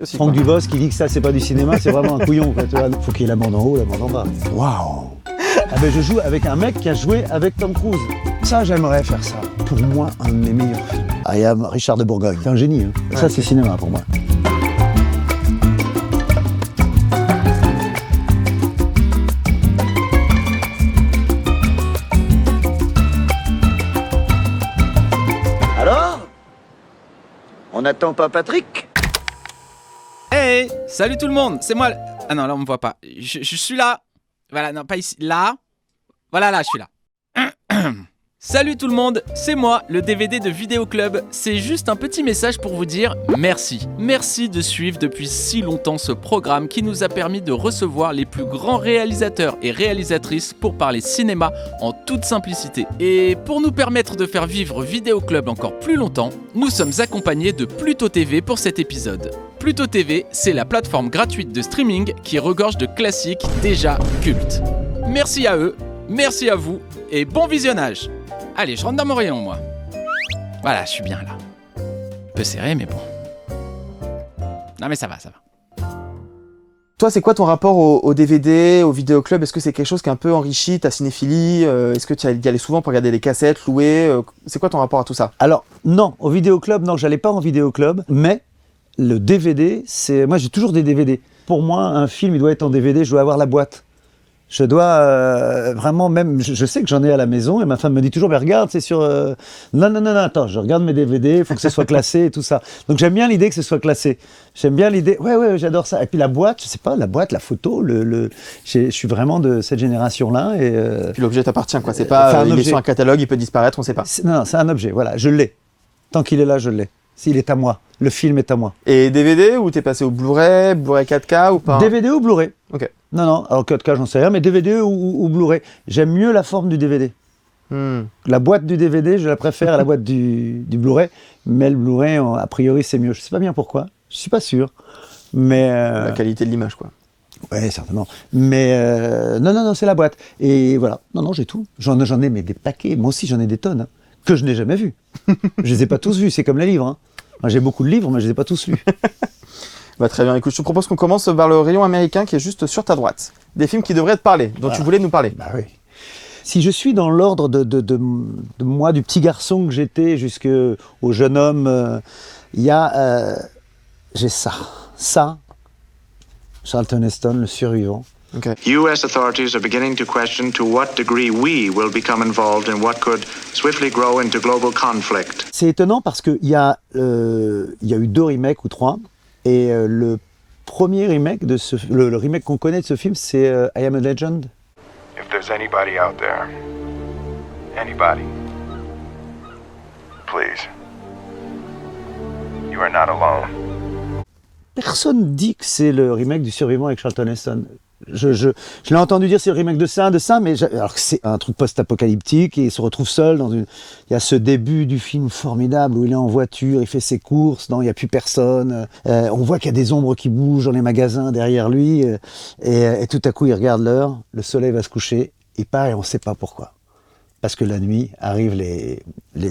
Franck Dubos qui dit que ça c'est pas du cinéma, c'est vraiment un couillon quoi, tu vois. Faut qu'il y ait la bande en haut, la bande en bas. Waouh. Ah ben je joue avec un mec qui a joué avec Tom Cruise. Ça j'aimerais faire ça. Pour moi un de mes meilleurs films. I am Richard de Bourgogne. C'est un génie. Hein. Ouais, ça c'est cinéma pour moi. Alors ? On n'attend pas Patrick ? Hey, salut tout le monde, c'est moi. Ah non, là on me voit pas. Je suis là. Voilà, non, pas ici. Là. Voilà, là, je suis là. Salut tout le monde, c'est moi, le DVD de Vidéo Club. C'est juste un petit message pour vous dire merci. Merci de suivre depuis si longtemps ce programme qui nous a permis de recevoir les plus grands réalisateurs et réalisatrices pour parler cinéma en toute simplicité. Et pour nous permettre de faire vivre Vidéo Club encore plus longtemps, nous sommes accompagnés de Pluto TV pour cet épisode. Pluto TV, c'est la plateforme gratuite de streaming qui regorge de classiques déjà cultes. Merci à eux, merci à vous et bon visionnage. Allez, je rentre dans mon rayon, moi. Voilà, je suis bien là. Un peu serré, mais bon. Non, mais ça va, ça va. Toi, c'est quoi ton rapport au DVD, au vidéoclub ? Est-ce que c'est quelque chose qui a un peu enrichi ta cinéphilie ? Est-ce que tu y allais souvent pour regarder les cassettes, louer ? C'est quoi ton rapport à tout ça ? Alors non, au vidéoclub, non, j'allais pas en vidéoclub, mais le DVD, c'est... Moi j'ai toujours des DVD. Pour moi, un film, il doit être en DVD, je dois avoir la boîte. Je dois vraiment même... Je sais que j'en ai à la maison et ma femme me dit toujours, mais regarde, c'est sur... Non, attends, je regarde mes DVD, il faut que ce soit classé et tout ça. Donc j'aime bien l'idée que ce soit classé. J'aime bien l'idée... Ouais, j'adore ça. Et puis la boîte, je sais pas, la boîte, la photo, je suis vraiment de cette génération-là. Et puis l'objet t'appartient, quoi. C'est pas... il est sur un catalogue, il peut disparaître, on sait pas. Non, c'est un objet, voilà, je l'ai. Tant qu'il est là, je l'ai. S'il est à moi, le film est à moi. Et DVD ou t'es passé au Blu-ray 4K ou pas ? DVD ou Blu-ray. Ok. Non, alors 4K j'en sais rien, mais DVD ou Blu-ray. J'aime mieux la forme du DVD. La boîte du DVD, je la préfère à la boîte du Blu-ray, mais le Blu-ray, a priori, c'est mieux. Je sais pas bien pourquoi, je suis pas sûr. Mais la qualité de l'image, quoi. Ouais, certainement. Mais non, c'est la boîte. Et voilà, non, j'ai tout. J'en ai mais des paquets. Moi aussi, j'en ai des tonnes, hein, que je n'ai jamais vus. Je les ai pas tous vus, c'est comme les livres. Hein. Moi, j'ai beaucoup de livres, mais je les ai pas tous lus. Bah, très bien, écoute, je te propose qu'on commence par le rayon américain qui est juste sur ta droite. Des films qui devraient te parler, dont tu voulais nous parler. Bah oui. Si je suis dans l'ordre de moi, du petit garçon que j'étais jusqu'au jeune homme, il y a... j'ai ça, Charlton Heston, le survivant. Okay. U.S. authorities are beginning to question to what degree we will become involved in what could swiftly grow into global conflict. C'est étonnant parce qu'il y a eu 2 remakes ou 3, et le premier remake, le remake qu'on connaît de ce film, c'est I Am a Legend. If there's anybody out there, anybody, please, you are not alone. Personne dit que c'est le remake du Survivant avec Charlton Heston. Je l'ai entendu dire c'est le remake de ça, mais alors que c'est un truc post-apocalyptique et il se retrouve seul dans une... Il y a ce début du film formidable où il est en voiture, il fait ses courses, il n'y a plus personne. On voit qu'il y a des ombres qui bougent dans les magasins derrière lui et tout à coup il regarde l'heure, le soleil va se coucher, il part et on ne sait pas pourquoi. Parce que la nuit arrivent les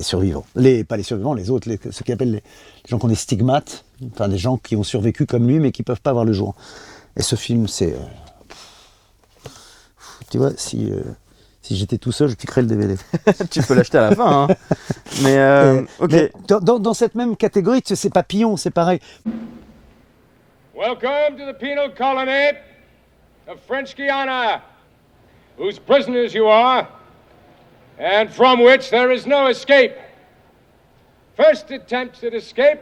survivants. Pas les survivants, les autres, ceux qui appellent les gens qui ont des stigmates, enfin des gens qui ont survécu comme lui mais qui ne peuvent pas voir le jour. Et ce film, c'est... Tu vois, si j'étais tout seul, je piquerais le DVD. Tu peux l'acheter à la fin, hein. Ok. Mais dans cette même catégorie, tu sais, c'est Papillon, c'est pareil. Welcome to the penal colony of French Guiana, whose prisoners you are, and from which there is no escape. First attempts at escape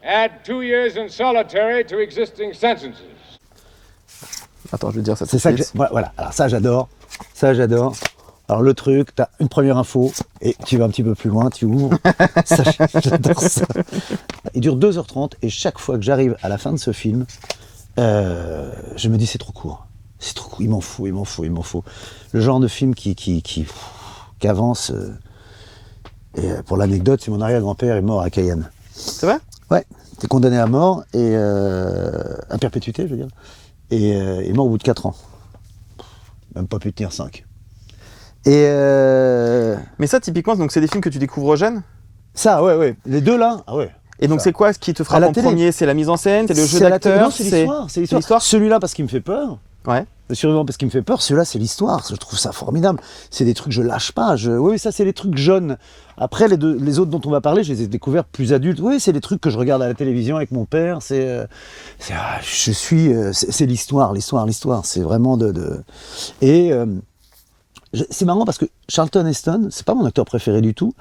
add 2 years in solitary to existing sentences. Attends, je vais dire ça. C'est ça que voilà. Alors ça j'adore. Alors le truc, t'as une première info et tu vas un petit peu plus loin, tu ouvres. Ça, j'adore ça. Il dure 2h30 et chaque fois que j'arrive à la fin de ce film, je me dis c'est trop court. C'est trop court. Il m'en faut. Le genre de film qui avance. Et pour l'anecdote, c'est mon arrière-grand-père est mort à Cayenne. C'est vrai ? Ouais. T'es condamné à mort et à perpétuité, je veux dire. Et est mort au bout de 4 ans. Même pas pu tenir 5. Mais ça, typiquement, donc c'est des films que tu découvres jeunes ? Ça, ouais. Les deux là, ah ouais. Et donc Ça. c'est quoi ce qui te À frappe la en télé. premier? C'est la mise en scène, c'est le jeu à la télé. d'acteur, Non, c'est l'histoire. C'est l'histoire. Celui-là parce qu'il me fait peur. Ouais. Le survivant parce qu'il me fait peur, celui-là c'est l'histoire, je trouve ça formidable. C'est des trucs que je lâche pas. Oui, ça c'est les trucs jeunes. Après les autres dont on va parler, je les ai découverts plus adultes. Oui, c'est des trucs que je regarde à la télévision avec mon père. C'est l'histoire. C'est vraiment Et c'est marrant parce que Charlton Heston, c'est pas mon acteur préféré du tout,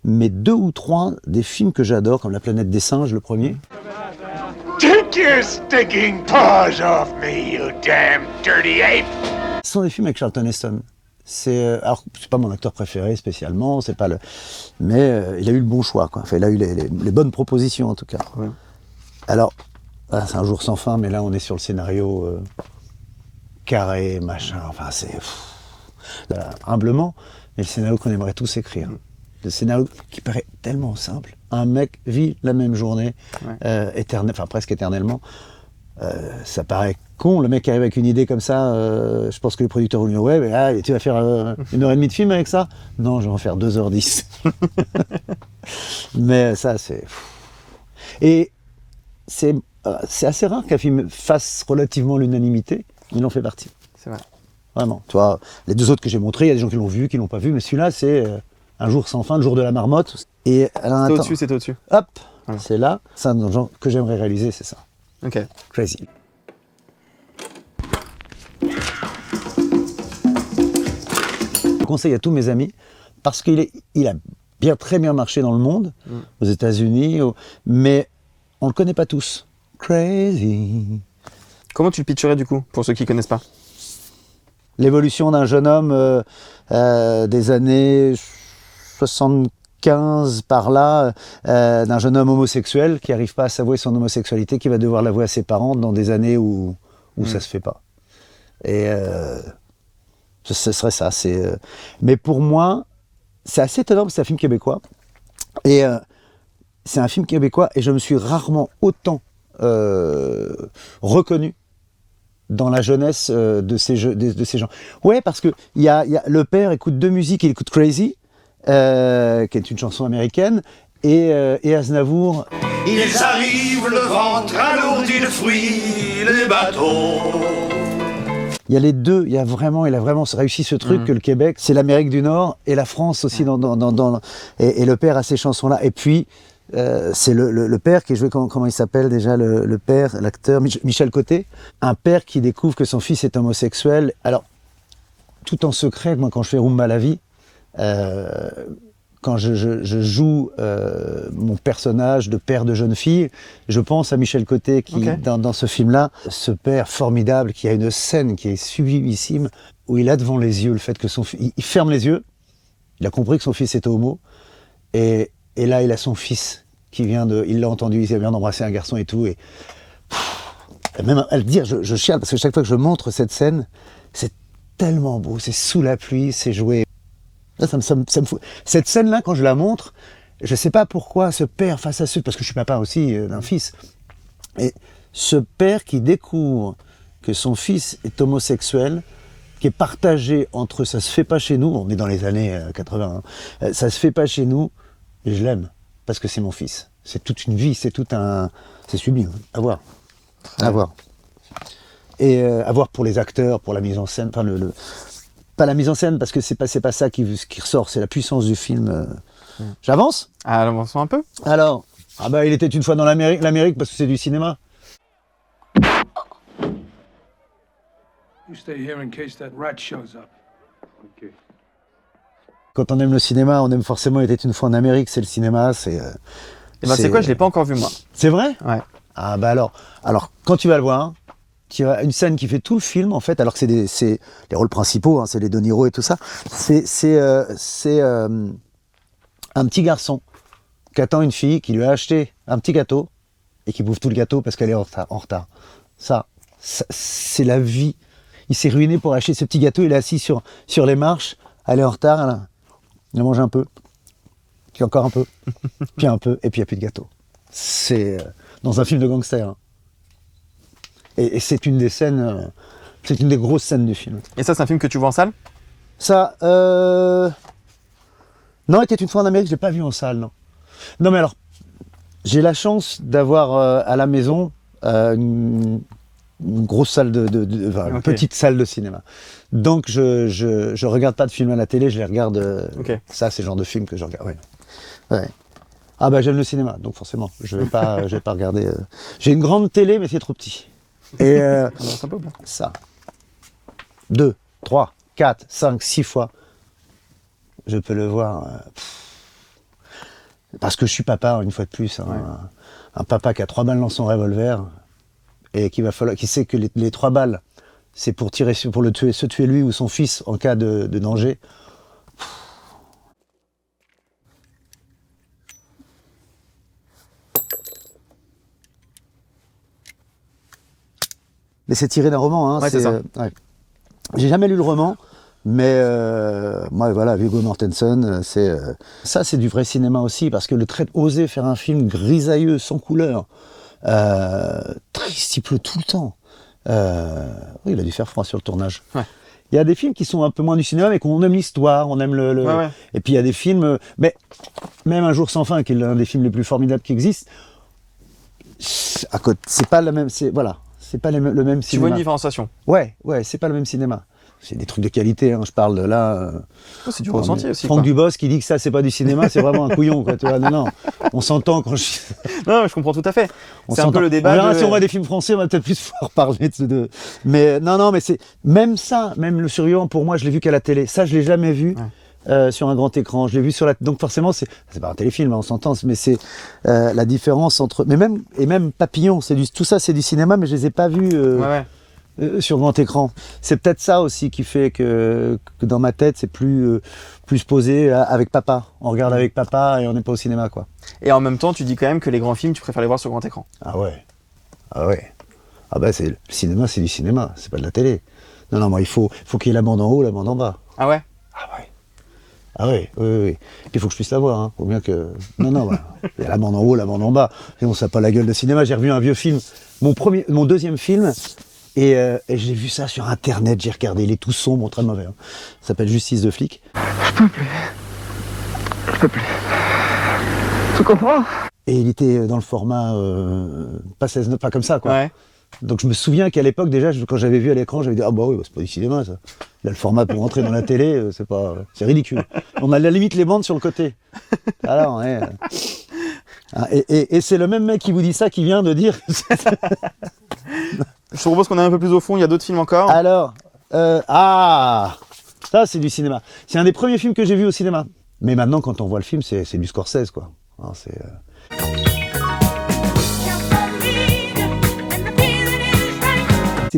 mais 2 ou 3 des films que j'adore, comme La planète des singes, le premier. Take your stinking paws off me, you damn dirty ape! Ce sont des films avec Charlton Heston. Alors, c'est pas mon acteur préféré spécialement, c'est pas mais il a eu le bon choix, quoi. Enfin, il a eu les bonnes propositions en tout cas. Ouais. Alors, c'est Un jour sans fin, mais là on est sur le scénario carré, machin. Enfin, humblement, mais le scénario qu'on aimerait tous écrire. Le scénario qui paraît tellement simple. Un mec vit la même journée, presque éternellement. Ça paraît con, le mec qui arrive avec une idée comme ça, je pense que les producteurs vont lui dire « Ouais, mais tu vas faire 1h30 de film avec ça ?» Non, je vais en faire 2h10. Mais ça, c'est... Et c'est assez rare qu'un film fasse relativement l'unanimité. Il en fait partie. C'est vrai. Vraiment. Tu vois, les 2 autres que j'ai montrés, il y a des gens qui l'ont vu, qui l'ont pas vu, mais celui-là, c'est Un jour sans fin, le jour de la marmotte. Et C'est au-dessus. Hop, Ouais. c'est là. C'est un genre que j'aimerais réaliser, c'est ça. Ok. Crazy. Je conseille à tous mes amis parce qu'il a très bien marché dans le monde, aux États-Unis, mais on le connaît pas tous. Crazy. Comment tu le pitcherais du coup, pour ceux qui connaissent pas? L'évolution d'un jeune homme des années 75 par là, d'un jeune homme homosexuel qui n'arrive pas à s'avouer son homosexualité, qui va devoir l'avouer à ses parents dans des années où ça se fait pas. Et ce serait ça. Mais pour moi, c'est assez étonnant parce que c'est un film québécois. Et c'est un film québécois et je me suis rarement autant reconnu dans la jeunesse de ces gens. Ouais, parce que le père écoute 2 musiques, il écoute Crazy, qui est une chanson américaine, et Aznavour. Ils arrivent, le ventre alourdi de fruits, les bateaux. Il y a les deux, il a vraiment réussi ce truc que le Québec, c'est l'Amérique du Nord et la France aussi et le père a ces chansons-là. Et puis c'est le père qui est joué, comment il s'appelle déjà le père, l'acteur, Michel Côté, un père qui découvre que son fils est homosexuel. Alors, tout en secret, moi quand je fais Rumba la vie, quand je joue mon personnage de père de jeune fille, je pense à Michel Côté qui, dans ce film-là, ce père formidable qui a une scène qui est sublimissime, où il a devant les yeux le fait que son fils... Il ferme les yeux, il a compris que son fils était homo, et là il a son fils qui vient il l'a entendu, il vient d'embrasser un garçon et tout, et même à le dire, je chiale, parce que chaque fois que je montre cette scène, c'est tellement beau, c'est sous la pluie, c'est joué... Ça me fout. Cette scène-là, quand je la montre, je ne sais pas pourquoi ce père face à parce que je suis papa aussi d'un fils, et ce père qui découvre que son fils est homosexuel, qui est partagé entre ça se fait pas chez nous, on est dans les années 80, ça se fait pas chez nous, et je l'aime, parce que c'est mon fils. C'est toute une vie, c'est sublime, à voir. À voir. Et à voir pour les acteurs, pour la mise en scène, enfin pas la mise en scène, parce que c'est pas ça qui ressort, c'est la puissance du film. J'avance ? Ah, avançons un peu. Alors, il était une fois dans l'Amérique parce que c'est du cinéma. You stay here in case that rat shows up. Okay. Quand on aime le cinéma, on aime forcément Il était une fois en Amérique, c'est le cinéma, c'est quoi, je l'ai pas encore vu moi. C'est vrai ? Ouais. Ah alors, quand tu vas le voir, tu as une scène qui fait tout le film en fait, alors que c'est les rôles principaux, hein, c'est les De Niro et tout ça. C'est un petit garçon qui attend une fille qui lui a acheté un petit gâteau et qui bouffe tout le gâteau parce qu'elle est en retard. Ça, c'est la vie. Il s'est ruiné pour acheter ce petit gâteau, il est assis sur les marches, elle est en retard, il mange un peu, puis encore un peu, puis un peu, et puis il n'y a plus de gâteau. C'est dans un film de gangster. Hein. Et c'est une des scènes, c'est une des grosses scènes du film. Et ça, c'est un film que tu vois en salle ? Ça, non, Il était une fois en Amérique, je l'ai pas vu en salle, non. Non, mais alors, J'ai la chance d'avoir à la maison une grosse salle enfin, une petite salle de cinéma. Donc je regarde pas de films à la télé, je les regarde. Ça, c'est le genre de film que je regarde. Ouais. Ah bah j'aime le cinéma, donc forcément, je vais pas regarder. J'ai une grande télé, mais c'est trop petit. Et ça, 2, 3, 4, 5, 6 fois, je peux le voir. Parce que je suis papa, une fois de plus, un papa qui a 3 balles dans son revolver et qui sait que les 3 balles, c'est pour le tuer, se tuer lui ou son fils en cas de danger. Mais c'est tiré d'un roman, hein. Ouais, c'est ça. J'ai jamais lu le roman, mais moi, voilà, Viggo Mortensen, ça, c'est du vrai cinéma aussi, parce que oser faire un film grisailleux, sans couleur, triste, il pleut tout le temps. Oui, il a dû faire froid sur le tournage. Ouais. Il y a des films qui sont un peu moins du cinéma, mais qu'on aime l'histoire, on aime Et puis il y a des films, mais même Un jour sans fin, qui est l'un des films les plus formidables qui existent, c'est pas la même, c'est pas le même cinéma. Tu vois une différenciation? Ouais, c'est pas le même cinéma. C'est des trucs de qualité, hein, je parle de là. C'est du ressenti aussi. Franck Dubosc qui dit que ça c'est pas du cinéma, c'est vraiment un couillon, quoi, tu vois. Non, on s'entend quand je. Non, je comprends tout à fait. C'est un peu le débat. On verra si on voit des films français, on va peut-être plus pouvoir parler de. Mais non, mais c'est même ça, même Le Survivant, pour moi, je l'ai vu qu'à la télé. Ça, je l'ai jamais vu. Sur un grand écran, je l'ai vu sur la. Donc forcément, c'est pas un téléfilm, hein, on s'entend, mais c'est la différence entre. Mais même Papillon, tout ça, c'est du cinéma, mais je les ai pas vus sur grand écran. C'est peut-être ça aussi qui fait que dans ma tête, c'est plus posé avec papa. On regarde avec papa et on n'est pas au cinéma, quoi. Et en même temps, tu dis quand même que les grands films, tu préfères les voir sur grand écran. Ah ouais. Ah bah le cinéma, c'est du cinéma, c'est pas de la télé. Non, moi il faut qu'il y ait la bande en haut, la bande en bas. Ah ouais. Oui. Puis il faut que je puisse la voir, hein. Faut bien que. Non, il y a la bande en haut, la bande en bas. Sinon, ça n'a pas la gueule de cinéma. J'ai revu un vieux film, mon deuxième film, et j'ai vu ça sur internet, j'ai regardé, il est tout sombre, très mauvais. Hein. Ça s'appelle Justice de flic. Je peux plus. Tu comprends? Et il était dans le format pas 16 pas comme ça, quoi. Ouais. Donc je me souviens qu'à l'époque déjà, quand j'avais vu à l'écran, j'avais dit c'est pas du cinéma ça. Là le format pour rentrer dans la télé, c'est ridicule. On a à la limite les bandes sur le côté. Alors et c'est le même mec qui vous dit ça qui vient de dire. Je te propose qu'on aille un peu plus au fond. Il y a d'autres films encore. Alors ça c'est du cinéma. C'est un des premiers films que j'ai vu au cinéma. Mais maintenant quand on voit le film, c'est du Scorsese, quoi. Alors, c'est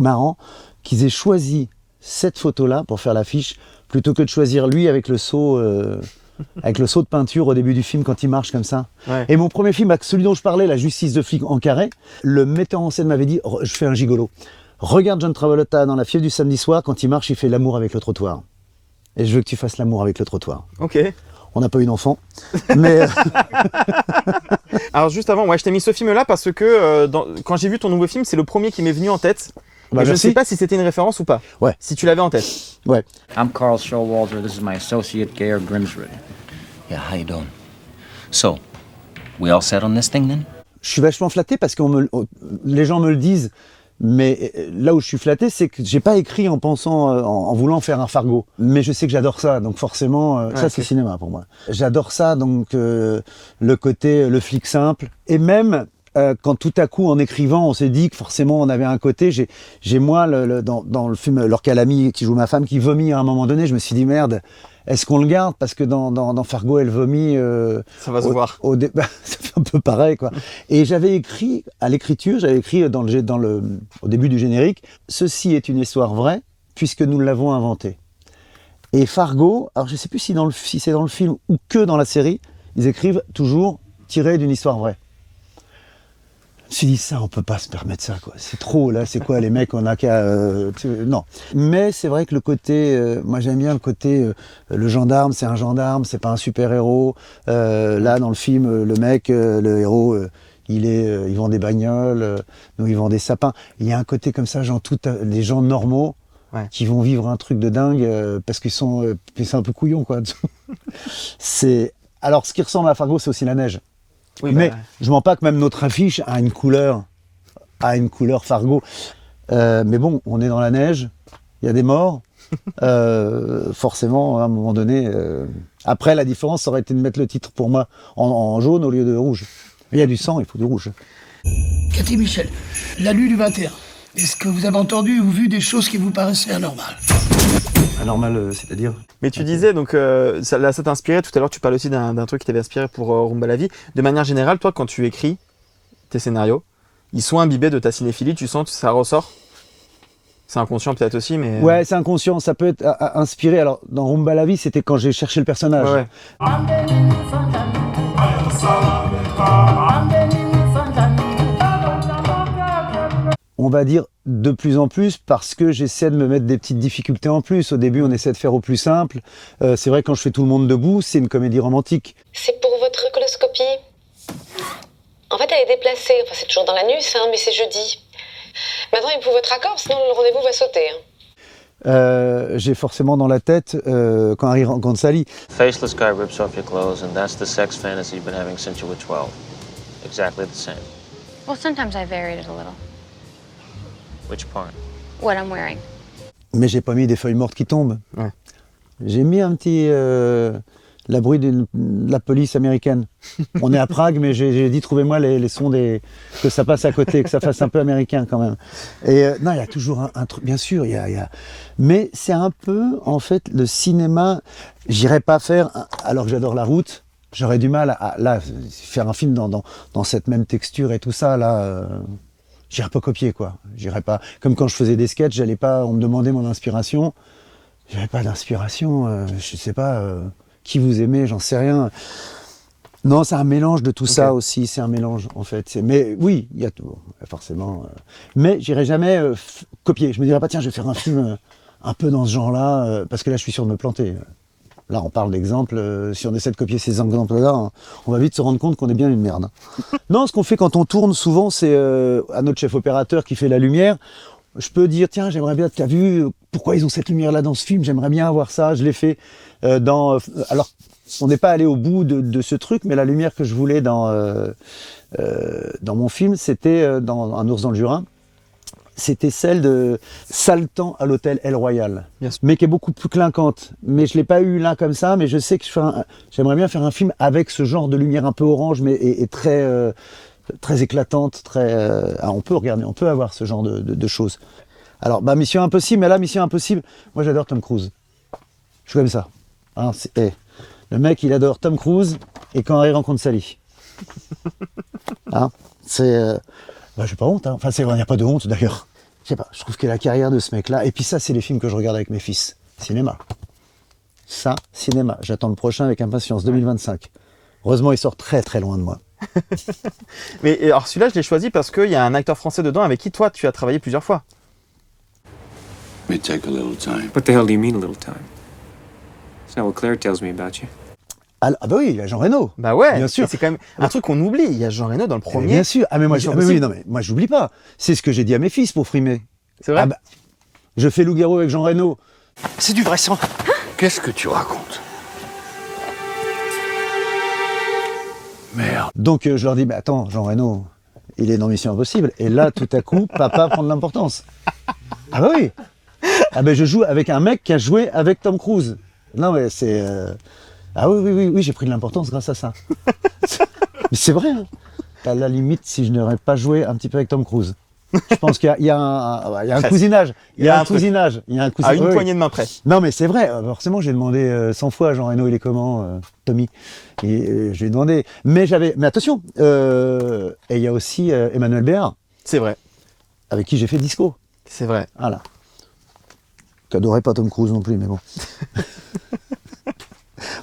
marrant qu'ils aient choisi cette photo-là pour faire l'affiche plutôt que de choisir lui avec le seau de peinture au début du film quand il marche comme ça. Ouais. Et mon premier film, celui dont je parlais, La Justice de flic en carré, le metteur en scène m'avait dit je fais un gigolo. Regarde John Travolta dans La Fièvre du samedi soir, quand il marche, il fait l'amour avec le trottoir. Et je veux que tu fasses l'amour avec le trottoir. Ok. On n'a pas eu d'enfant, mais... Alors juste avant, je t'ai mis ce film-là parce que quand j'ai vu ton nouveau film, c'est le premier qui m'est venu en tête. Je ne sais pas si c'était une référence ou pas. Ouais. Si tu l'avais en tête. Ouais. I'm Carl Showalter. This is my associate, Geir Grimsrud. Yeah, how you doing? So, we all set on this thing then? Je suis vachement flatté parce que les gens me le disent, mais là où je suis flatté, c'est que j'ai pas écrit en pensant, en voulant faire un Fargo. Mais je sais que j'adore ça, donc forcément, ça c'est cinéma pour moi. J'adore ça, donc le côté, le flic simple, et même... quand tout à coup, en écrivant, on s'est dit que forcément on avait un côté. J'ai moi, dans le film Lorca Lamy, qui joue ma femme, qui vomit à un moment donné, je me suis dit merde, est-ce qu'on le garde? Parce que dans Fargo, elle vomit. Ça va se voir. Ça fait un peu pareil, quoi. Et j'avais écrit, à l'écriture, au début du générique, ceci est une histoire vraie, puisque nous l'avons inventée. Et Fargo, alors je sais plus si c'est dans le film ou que dans la série, ils écrivent toujours tiré d'une histoire vraie. Je me suis dit, ça, on peut pas se permettre ça, quoi. C'est trop, là, c'est quoi, les mecs, on a qu'à... non. Mais c'est vrai que le côté... moi, j'aime bien le côté... le gendarme, c'est un gendarme, c'est pas un super-héros. Là, dans le film, le mec, le héros, il vend des bagnoles, nous, il vend des sapins. Il y a un côté comme ça, les gens normaux, qui vont vivre un truc de dingue, parce qu'ils c'est un peu couillon, quoi. Alors, ce qui ressemble à Fargo, c'est aussi la neige. Oui, mais bah, je mens pas que même notre affiche a une couleur Fargo. Mais bon, on est dans la neige, il y a des morts. Forcément, à un moment donné. Après, la différence, ça aurait été de mettre le titre pour moi en jaune au lieu de rouge. Il y a du sang, il faut du rouge. Cathy Michel, la nuit du 21. Est-ce que vous avez entendu ou vu des choses qui vous paraissaient anormales? Anormal, c'est-à-dire? Mais tu disais, donc, ça t'inspirait, tout à l'heure tu parles aussi d'un truc qui t'avait inspiré pour Rumba la vie. De manière générale, toi, quand tu écris tes scénarios, ils sont imbibés de ta cinéphilie, tu sens que ça ressort? C'est inconscient peut-être aussi, mais... Ouais, c'est inconscient, ça peut être inspiré. Alors, dans Rumba la vie, c'était quand j'ai cherché le personnage. Ouais. On va dire de plus en plus parce que j'essaie de me mettre des petites difficultés en plus. Au début, on essaie de faire au plus simple. C'est vrai, quand je fais Tout le monde debout, c'est une comédie romantique. C'est pour votre coloscopie. En fait, elle est déplacée. Enfin, c'est toujours dans l'anus, mais c'est jeudi. Maintenant, il faut votre accord, sinon le rendez-vous va sauter. J'ai forcément dans la tête quand Harry rencontre Sally. Faceless guy rips off your clothes, and that's the sex fantasy you've been having since you were 12. Exactly the same. Well, sometimes I varied it a little. Which part? What I'm wearing. Mais j'ai pas mis des feuilles mortes qui tombent. Ouais. J'ai mis un petit... la bruit de la police américaine. On est à Prague, mais j'ai dit trouvez-moi les sons que ça passe à côté, que ça fasse un peu américain quand même. Et non, il y a toujours un truc, bien sûr, mais c'est un peu, en fait, le cinéma, j'irais pas faire, alors que j'adore la route, j'aurais du mal à là, faire un film dans cette même texture et tout ça, là, j'irais pas copier, quoi. J'irais pas, comme quand je faisais des sketchs, j'allais pas, on me demandait mon inspiration, j'avais pas d'inspiration, je sais pas... qui vous aimez, j'en sais rien. Non, c'est un mélange de tout ça aussi, c'est un mélange en fait. Mais oui, il y a tout, forcément. Mais j'irai jamais copier. Je me dirais pas, tiens, je vais faire un film un peu dans ce genre-là, parce que là, je suis sûr de me planter. Là, on parle d'exemples. Si on essaie de copier ces exemples-là, on va vite se rendre compte qu'on est bien une merde. Non, ce qu'on fait quand on tourne, souvent, c'est à notre chef opérateur qui fait la lumière. Je peux dire, tiens, j'aimerais bien, tu as vu pourquoi ils ont cette lumière-là dans ce film, j'aimerais bien avoir ça, je l'ai fait alors, on n'est pas allé au bout de ce truc, mais la lumière que je voulais dans mon film, c'était dans Un ours dans le Jura, c'était celle de Saltan à l'hôtel El Royal, mais qui est beaucoup plus clinquante. Mais je ne l'ai pas eu là comme ça, mais je sais que j'aimerais bien faire un film avec ce genre de lumière un peu orange, mais et très... très éclatante, on peut regarder, on peut avoir ce genre de choses. Alors, Mission Impossible, mais là, Mission Impossible, moi j'adore Tom Cruise. Je suis comme ça. Hein, le mec, il adore Tom Cruise et quand Harry rencontre Sally. Hein, j'ai pas honte, hein. Enfin, il n'y a pas de honte d'ailleurs. Je sais pas, je trouve que la carrière de ce mec-là, et puis ça, c'est les films que je regarde avec mes fils. Cinéma. Ça, cinéma. J'attends le prochain avec impatience, 2025. Heureusement, il sort très très loin de moi. Mais alors celui-là, je l'ai choisi parce qu'il y a un acteur français dedans avec qui toi, tu as travaillé plusieurs fois. May take a little time. What the hell do you mean a little time? It's not what Claire tells me about you. Ah bah oui, il y a Jean Reno. Bah ouais, bien sûr. C'est quand même un truc qu'on oublie. Il y a Jean Reno dans le premier. Bien sûr. Ah mais moi, moi j'oublie pas. C'est ce que j'ai dit à mes fils pour frimer. C'est vrai. Je fais Loup-garou avec Jean Reno. C'est du vrai sang. Qu'est-ce que tu racontes? Merde. Donc je leur dis, attends, Jean Reno, il est dans Mission Impossible. Et là, tout à coup, papa prend de l'importance. Ah bah oui. Ah ben je joue avec un mec qui a joué avec Tom Cruise. Non mais c'est... Ah oui, j'ai pris de l'importance grâce à ça. Mais c'est vrai. Hein. À la limite, si je n'aurais pas joué un petit peu avec Tom Cruise. Je pense qu'il y a un cousinage. Il y a un cousinage. À une poignée de main près. Non, mais c'est vrai. Forcément, j'ai demandé 100 fois à Jean Reno, il est comment, Tommy. Et je lui ai demandé. Mais attention. Et il y a aussi Emmanuel Béard. C'est vrai. Avec qui j'ai fait Disco. C'est vrai. Voilà. T'adorais pas Tom Cruise non plus, mais bon.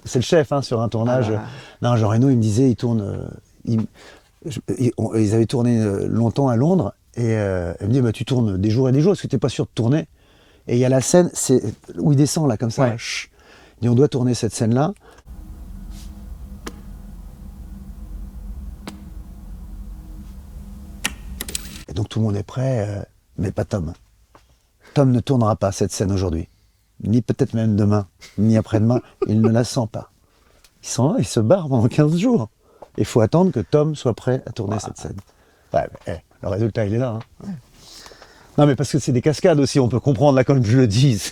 C'est le chef sur un tournage. Non, Jean Reno, il me disait, il tourne. Ils avaient tourné longtemps à Londres. Et elle me dit, tu tournes des jours et des jours, est-ce que tu n'es pas sûr de tourner? Et il y a la scène où il descend, là, comme ça. Ouais. Et on doit tourner cette scène-là. Et donc tout le monde est prêt, mais pas Tom. Tom ne tournera pas cette scène aujourd'hui. Ni peut-être même demain, ni après-demain. Il ne la sent pas. Il s'en va, il se barre pendant 15 jours. Il faut attendre que Tom soit prêt à tourner cette scène. Ouais, mais, le résultat, il est là. Hein. Ouais. Non, mais parce que c'est des cascades aussi, on peut comprendre, là, comme je le dis.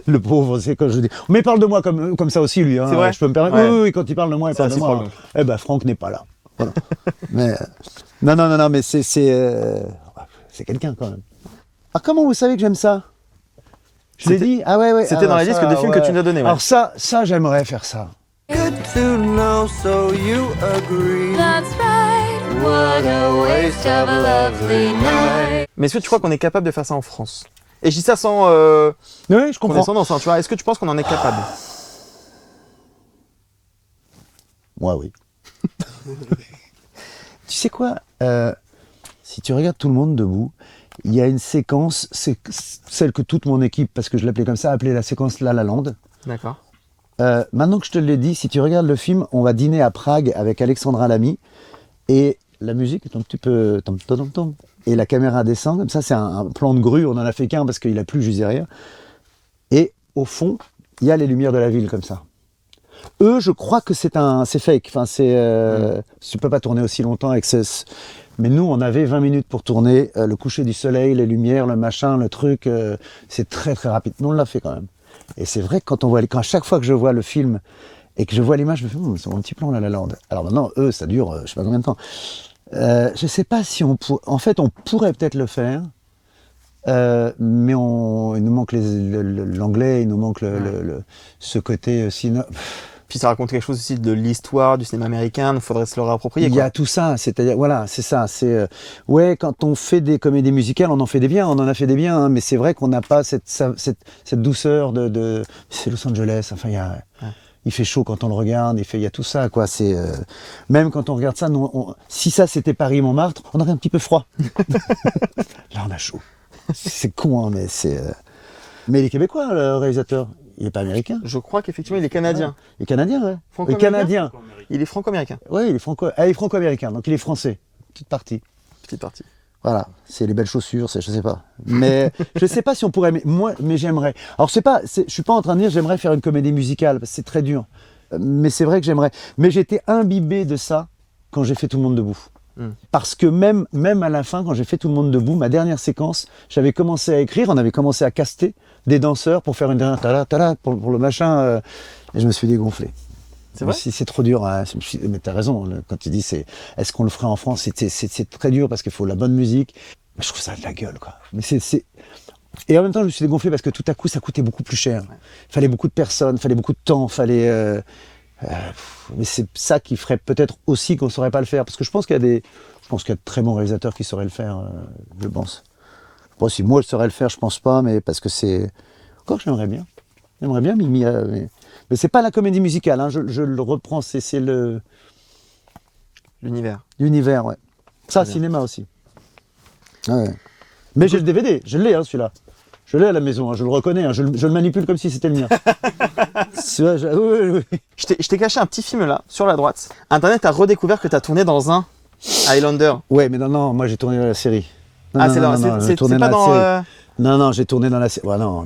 Le pauvre, c'est quand je dis. Mais il parle de moi comme ça aussi, lui. Hein. C'est vrai. Je peux me permettre. Ouais. Oui, quand il parle de moi, il parle de moi. Eh ben, Franck n'est pas là. Voilà. Mais, non, mais c'est quelqu'un, quand même. Ah, comment vous savez que j'aime ça? Je l'ai dit. Ah ouais. C'était dans la liste des films que tu nous as donné. Ouais. Alors ça, j'aimerais faire ça. Good to know, so you agree. That's right. What a waste of a lovely night. Mais est-ce que tu crois qu'on est capable de faire ça en France? Et je dis ça sans oui, je comprends. condescendance, hein, tu vois. Est-ce que tu penses qu'on en est capable? Moi, oui. Tu sais quoi, si tu regardes Tout le monde debout, il y a une séquence, c'est celle que toute mon équipe, parce que je l'appelais comme ça, appelait la séquence La La Land. D'accord. Maintenant que je te l'ai dit, si tu regardes le film, on va dîner à Prague avec Alexandra Lamy, et la musique est un petit peu... Et la caméra descend, comme ça, c'est un plan de grue, on en a fait qu'un parce qu'il a plu, je disais rien. Et au fond, il y a les lumières de la ville, comme ça. Eux, je crois que c'est fake. Enfin, tu peux pas tourner aussi longtemps avec Mais nous, on avait 20 minutes pour tourner. Le coucher du soleil, les lumières, le machin, le truc. C'est très, très rapide. Nous, on l'a fait quand même. Et c'est vrai que quand à chaque fois que je vois le film et que je vois l'image, je me fais, c'est un petit plan, La La Land. Alors maintenant, eux, ça dure, je sais pas combien de temps. Je sais pas si on pourrait... En fait, on pourrait peut-être le faire. Mais il nous manque l'anglais, il nous manque ce côté Puis ça raconte quelque chose aussi de l'histoire du cinéma américain, il faudrait se le réapproprier. Il y a tout ça, c'est-à-dire, voilà, c'est ça. Ouais, quand on fait des comédies musicales, on en fait des biens, on en a fait des biens, hein, mais c'est vrai qu'on n'a pas cette douceur de... C'est Los Angeles, enfin, il fait chaud quand on le regarde, il y a tout ça, quoi. Même quand on regarde ça, si ça c'était Paris-Montmartre, on aurait un petit peu froid. Là, on a chaud. C'est con, hein, mais c'est... Mais il est québécois, le réalisateur. Il n'est pas américain. Je crois qu'effectivement, il est canadien. Il est canadien, ouais. Il est canadien. Il est franco-américain. Oui, il est franco-américain, donc il est français. Petite partie. Voilà, c'est les belles chaussures, je sais pas. Mais je sais pas si on pourrait, mais j'aimerais. Alors je suis pas en train de dire j'aimerais faire une comédie musicale, parce que c'est très dur. Mais c'est vrai que j'aimerais. Mais j'étais imbibé de ça quand j'ai fait Tout le monde debout. Parce que même à la fin, quand j'ai fait Tout le monde debout, ma dernière séquence, j'avais commencé à écrire, on avait commencé à caster des danseurs pour faire une dernière tala pour le machin, et je me suis dégonflé. C'est vrai ? C'est trop dur. Hein. Mais t'as raison, quand tu dis est-ce qu'on le ferait en France, c'est très dur parce qu'il faut la bonne musique. Mais je trouve ça a de la gueule, quoi. Mais Et en même temps, je me suis dégonflé parce que tout à coup, ça coûtait beaucoup plus cher. Il fallait beaucoup de personnes, il fallait beaucoup de temps, mais c'est ça qui ferait peut-être aussi qu'on ne saurait pas le faire. Parce que je pense qu'il y a de très bons réalisateurs qui sauraient le faire, je pense. Bon, si moi je saurais le faire, je pense pas, mais parce que c'est... Encore que j'aimerais bien. J'aimerais bien, mais c'est pas la comédie musicale, hein, je le reprends, c'est l'univers. L'univers, ouais. Ça, cinéma aussi. Ouais. Mais j'ai le DVD, je l'ai, hein, celui-là. Je l'ai à la maison, hein, je le reconnais, hein, je le manipule comme si c'était le mien. Oui. Je t'ai caché un petit film là, sur la droite. Internet a redécouvert que tu as tourné dans un Highlander. Ouais, mais non, moi j'ai tourné dans la série. C'est pas dans... Non, j'ai tourné dans la série. Ouais, non.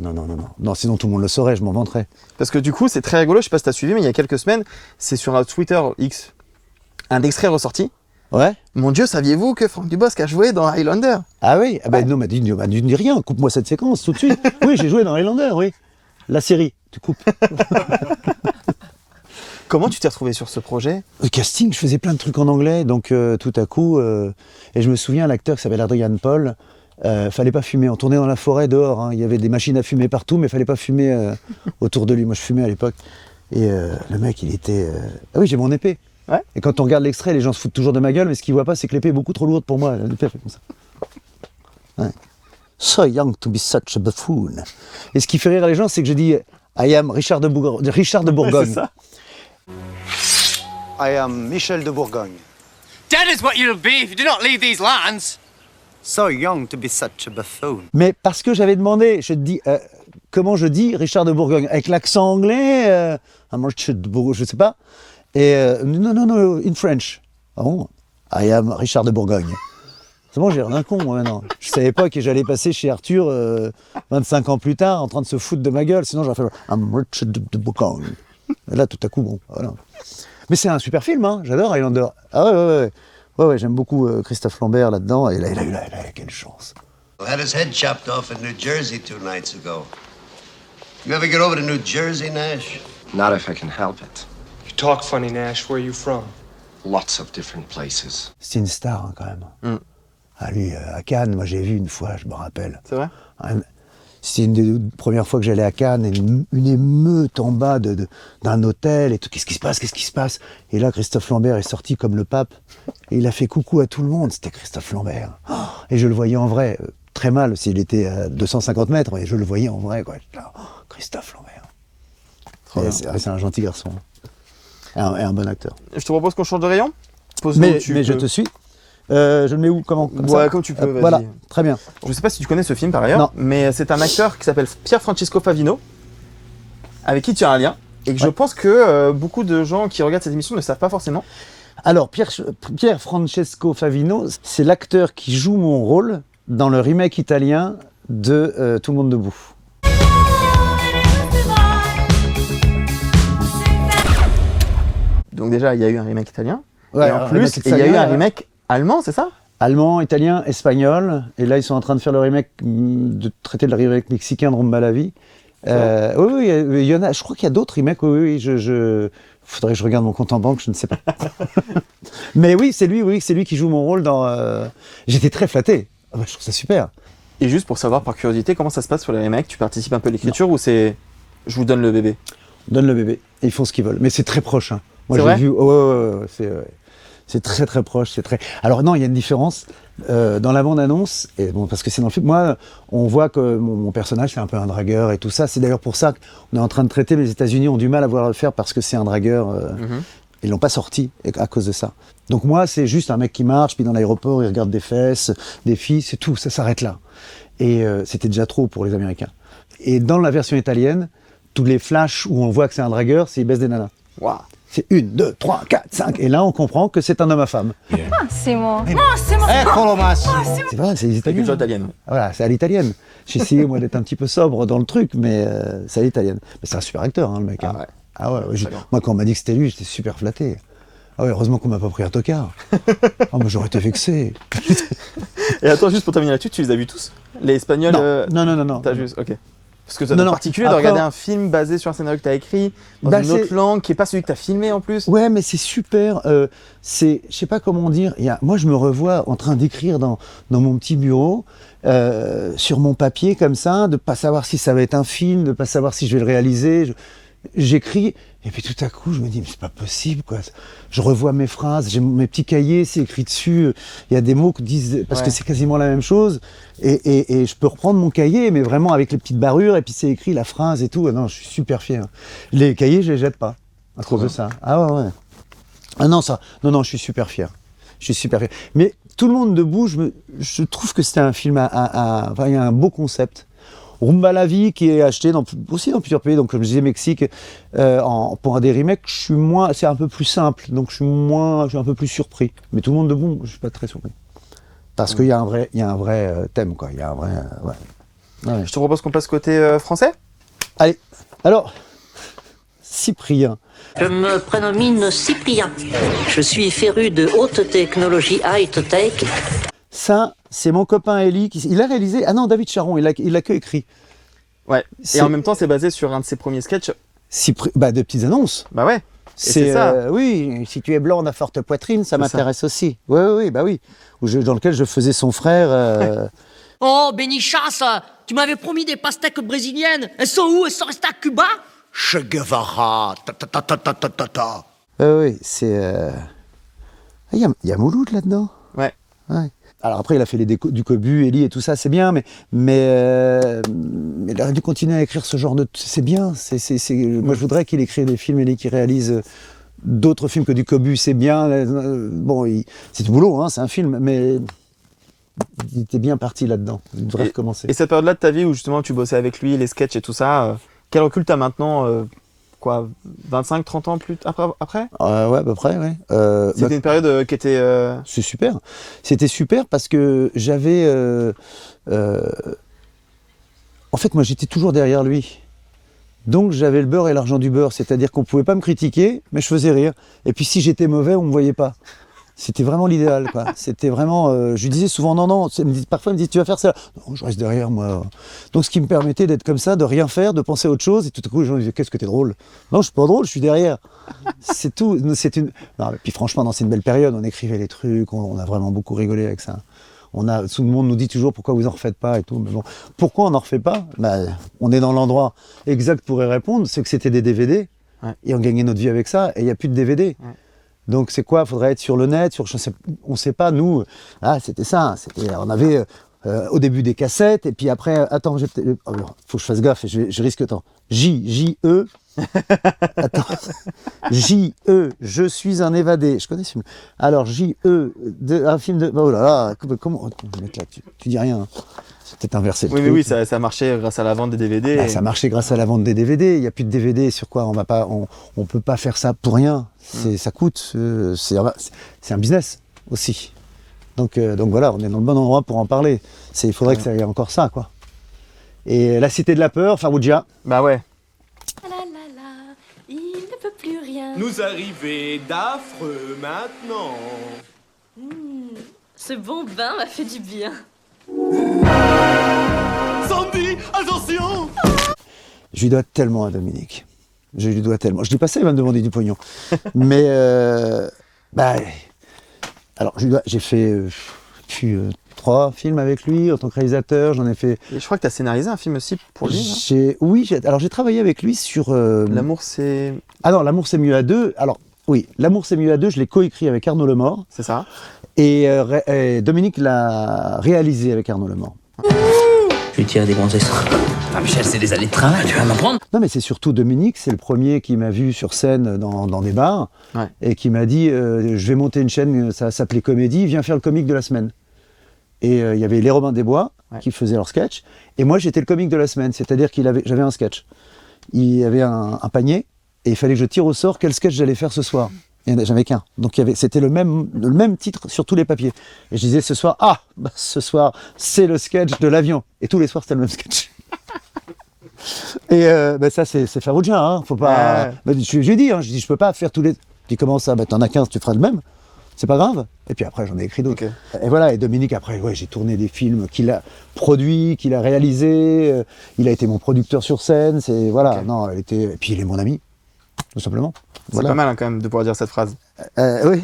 Non, sinon tout le monde le saurait, je m'en vanterais. Parce que du coup, c'est très rigolo, je sais pas si tu as suivi, mais il y a quelques semaines, c'est sur Twitter X, un extrait ressorti. Ouais. Mon Dieu, saviez-vous que Franck Dubosc a joué dans Highlander? Ah oui? Ah ben non, mais dis rien, coupe-moi cette séquence tout de suite. Oui, j'ai joué dans Highlander, oui. La série, tu coupes. Comment tu t'es retrouvé sur ce projet? Le casting, je faisais plein de trucs en anglais, donc tout à coup... et je me souviens, l'acteur qui s'appelle Adrian Paul, fallait pas fumer. On tournait dans la forêt dehors, hein. Il y avait des machines à fumer partout, mais fallait pas fumer autour de lui. Moi, je fumais à l'époque. Et le mec, il était... Ah oui, j'ai mon épée. Ouais. Et quand on regarde l'extrait, les gens se foutent toujours de ma gueule, mais ce qu'ils voient pas, c'est que l'épée est beaucoup trop lourde pour moi. L'épée fait comme ça. Ouais. So young to be such a buffoon. Et ce qui fait rire les gens, c'est que je dis I am Richard de Bourgogne. Ouais, c'est ça. I am Michel de Bourgogne. Dead is what you'll be if you do not leave these lands. So young to be such a buffoon. Mais parce que j'avais demandé, je te dis, comment je dis Richard de Bourgogne? Avec l'accent anglais, je sais pas. Et non, in French. Ah bon? I am Richard de Bourgogne. C'est bon, j'ai l'air d'un con, moi, maintenant. Je savais pas que j'allais passer chez Arthur 25 ans plus tard en train de se foutre de ma gueule. Sinon, j'aurais fait I'm Richard de Bourgogne. Et là, tout à coup, bon, voilà. Mais c'est un super film, hein. J'adore Highlander. Ah ouais, j'aime beaucoup Christophe Lambert là-dedans, et là, il a eu quelle chance. Had his head chopped off in New Jersey 2 nights ago. You ever get over to New Jersey, Nash? Not if I can help it. You talk funny, Nash. Where are you from? Lots of different places. C'est une star, hein, quand même. Ah, lui, à Cannes, moi j'ai vu une fois, je me rappelle. C'est vrai? C'était une des premières fois que j'allais à Cannes, et une émeute en bas d'un hôtel, et tout. Qu'est-ce qui se passe? Et là, Christophe Lambert est sorti comme le pape, et il a fait coucou à tout le monde. C'était Christophe Lambert. Et je le voyais en vrai, très mal, s'il était à 250 mètres, mais je le voyais en vrai, quoi. Là, Christophe Lambert. C'est un gentil garçon. Et un bon acteur. Je te propose qu'on change de rayon. Mais je te suis. Je le mets où? Comme ça? Comme tu peux, vas-y. Voilà, très bien. Je sais pas si tu connais ce film par ailleurs, non. Mais c'est un acteur qui s'appelle Pier Francesco Favino, avec qui tu as un lien, et que je pense que beaucoup de gens qui regardent cette émission ne savent pas forcément. Alors, Pier Francesco Favino, c'est l'acteur qui joue mon rôle dans le remake italien de Tout le monde debout. Donc déjà, il y a eu un remake italien, Ouais, et en plus, il y a eu un remake allemand, c'est ça? Allemand, italien, espagnol, et là ils sont en train de faire le remake, de traiter le remake mexicain de Rumba la vie. Oui, il y en a. Je crois qu'il y a d'autres remakes. Oui, faudrait que je regarde mon compte en banque, je ne sais pas. Mais oui, c'est lui qui joue mon rôle dans. J'étais très flatté. Je trouve ça super. Et juste pour savoir par curiosité, comment ça se passe sur les remakes? Tu participes un peu à l'écriture ou c'est je vous donne le bébé? Donne le bébé. Et ils font ce qu'ils veulent. Mais c'est très proche. Hein. Moi, j'ai vu. C'est très très proche. C'est très. Alors non, il y a une différence dans la bande-annonce. Et bon, parce que c'est dans le film. Moi, on voit que mon personnage c'est un peu un dragueur et tout ça. C'est d'ailleurs pour ça qu'on est en train de traiter. Mais les États-Unis ont du mal à vouloir le faire parce que c'est un dragueur. Ils l'ont pas sorti à cause de ça. Donc moi, c'est juste un mec qui marche, puis dans l'aéroport, il regarde des fesses, des filles, c'est tout. Ça s'arrête là. Et c'était déjà trop pour les Américains. Et dans la version italienne, tous les flashs où on voit que c'est un dragueur, c'est il baisse des nanas. Waouh. C'est 1, 2, 3, 4, 5. Et là, on comprend que c'est un homme à femme. Massimo. Eccolo Massimo. C'est vrai, c'est les Italiens. C'est italienne. Voilà, c'est à l'italienne. J'ai essayé, moi, d'être un petit peu sobre dans le truc, mais c'est à l'italienne. Mais c'est un super acteur, hein, le mec. Hein. Ah ouais. Moi, quand on m'a dit que c'était lui, j'étais super flatté. Ah ouais, heureusement qu'on m'a pas pris un tocard. Moi, j'aurais été vexé. Et attends, juste pour terminer là-dessus, tu les as vus tous? Les Espagnols? Non. T'as juste, ok. Parce que c'est particulier de regarder un film basé sur un scénario que tu as écrit dans une autre langue qui n'est pas celui que tu as filmé en plus. Ouais, mais c'est super. Je sais pas comment dire. Moi, je me revois en train d'écrire dans mon petit bureau, sur mon papier comme ça, de pas savoir si ça va être un film, de pas savoir si je vais le réaliser. J'écris, et puis tout à coup, je me dis, mais c'est pas possible, quoi. Je revois mes phrases, j'ai mes petits cahiers, c'est écrit dessus. Il y a des mots qui disent, parce que c'est quasiment la même chose. Et je peux reprendre mon cahier, mais vraiment avec les petites barrures, et puis c'est écrit la phrase et tout. Non, je suis super fier. Les cahiers, je les jette pas, à cause de ça. Ah ouais. Ah non, non, je suis super fier. Mais Tout le monde debout, je trouve que c'était un film enfin, il y a un beau concept. Rumba la vie qui est acheté aussi dans plusieurs pays, donc comme je disais Mexique, pour des remakes, c'est un peu plus simple, donc je suis un peu plus surpris. Mais Tout le monde debout, je suis pas très surpris. Parce qu'il y a un vrai thème, quoi. Il y a un vrai. Ouais. Je te propose qu'on passe côté français. Allez. Alors, Cyprien. Je me prénomine Cyprien. Je suis féru de haute technologie, high-tech. Ça, c'est mon copain Eli. Il a réalisé. Ah non, David Charon, il l'a que écrit. Ouais. Et en même temps, c'est basé sur un de ses premiers sketchs. De petites annonces. Bah ouais. C'est ça. Oui, si tu es blonde à forte poitrine, ça m'intéresse aussi. Oui. Dans lequel je faisais son frère. Oh, Bénichasse, tu m'avais promis des pastèques brésiliennes. Elles sont où? Elles sont restées à Cuba? Che Guevara, ta. Oui, c'est. Il y a Mouloud là-dedans. Ouais. Alors après, il a fait du Cobu, Eli et tout ça, c'est bien, mais il aurait dû continuer à écrire ce genre de. C'est bien. Moi, je voudrais qu'il écrive des films, Eli, qui réalise d'autres films que du Cobu, c'est bien. Bon, c'est du boulot, hein, c'est un film, mais il était bien parti là-dedans. Il devrait recommencer. Et cette période-là de ta vie où justement tu bossais avec lui, les sketchs et tout ça, quel recul t'as maintenant 25-30 ans plus après Ouais, à peu près, ouais. C'était une période qui était... C'est super. C'était super parce que j'avais... En fait, moi, j'étais toujours derrière lui. Donc j'avais le beurre et l'argent du beurre, c'est-à-dire qu'on pouvait pas me critiquer, mais je faisais rire. Et puis si j'étais mauvais, on me voyait pas. C'était vraiment l'idéal, quoi. C'était vraiment. Je lui disais souvent non. Parfois, il me dit tu vas faire ça. Non, je reste derrière, moi. Donc, ce qui me permettait d'être comme ça, de rien faire, de penser à autre chose. Et tout à coup, les gens me disaient qu'est-ce que t'es drôle. Non, je suis pas drôle, je suis derrière. C'est tout. C'est une. Non, et puis franchement, non, c'est une belle période. On écrivait les trucs, on a vraiment beaucoup rigolé avec ça. Tout le monde nous dit toujours pourquoi vous en refaites pas et tout. Mais bon, pourquoi on n'en refait pas? On est dans l'endroit exact pour y répondre. C'est que c'était des DVD et on gagnait notre vie avec ça. Et il y a plus de DVD. Ouais. Donc c'est quoi? Faudrait être sur le net, on sait pas, nous. C'était ça. On avait au début des cassettes, et puis après, attends, faut que je fasse gaffe, et je risque tant. J-E. Attends. J-E, je suis un évadé. Je connais ce film. Alors, J-E, un film de. Oh là là, comment. Mec, là, tu dis rien. Hein. C'est peut-être inversé. Oui, mais oui, ça marchait grâce à la vente des DVD. Ça marchait grâce à la vente des DVD. Il n'y a plus de DVD sur quoi on peut pas faire ça pour rien. Ça coûte. C'est un business aussi. Donc voilà, on est dans le bon endroit pour en parler. Il faudrait que ça y ait encore ça, quoi. Et La Cité de la Peur, Farouja. Bah ouais. Il ne peut plus rien. Nous arriver d'affreux maintenant. Ce bon bain m'a fait du bien. Sandy, attention! Je lui dois tellement à Dominique. Je lui dois tellement. Je dis pas ça, il va me demander du pognon. Mais alors j'ai fait 3 films avec lui en tant que réalisateur. J'en ai fait. Et je crois que tu as scénarisé un film aussi pour lui. Alors j'ai travaillé avec lui sur. L'amour c'est. Ah non, L'amour c'est mieux à deux. Alors oui, L'amour c'est mieux à deux. Je l'ai coécrit avec Arnaud Lemort. C'est ça. Et Dominique l'a réalisé avec Arnaud Lemort. Je lui tire des gonzesses. Ah, Michel, c'est des années de travail, tu vas m'apprendre. Non, mais c'est surtout Dominique, c'est le premier qui m'a vu sur scène dans des bars et qui m'a dit je vais monter une chaîne, ça s'appelait Comédie, viens faire le comique de la semaine. Et il y avait les Robins des Bois qui faisaient leur sketch, et moi j'étais le comique de la semaine, c'est-à-dire j'avais un sketch. Il y avait un panier, et il fallait que je tire au sort quel sketch j'allais faire ce soir. J'avais qu'un. Donc c'était le même titre sur tous les papiers. Et je disais ce soir, ce soir, c'est le sketch de l'avion. Et tous les soirs, c'était le même sketch. Et ça, c'est Farouja, hein. Faut pas. Je lui ai dit, je dis, je peux pas faire tous les. Je dis, comment ça? T'en as 15, tu feras le même. C'est pas grave. Et puis après, j'en ai écrit d'autres. Okay. Et voilà. Et Dominique, après, j'ai tourné des films qu'il a produits, qu'il a réalisés. Il a été mon producteur sur scène. Voilà. Okay. Non, et puis il est mon ami. Tout simplement. C'est pas mal quand même de pouvoir dire cette phrase. Oui.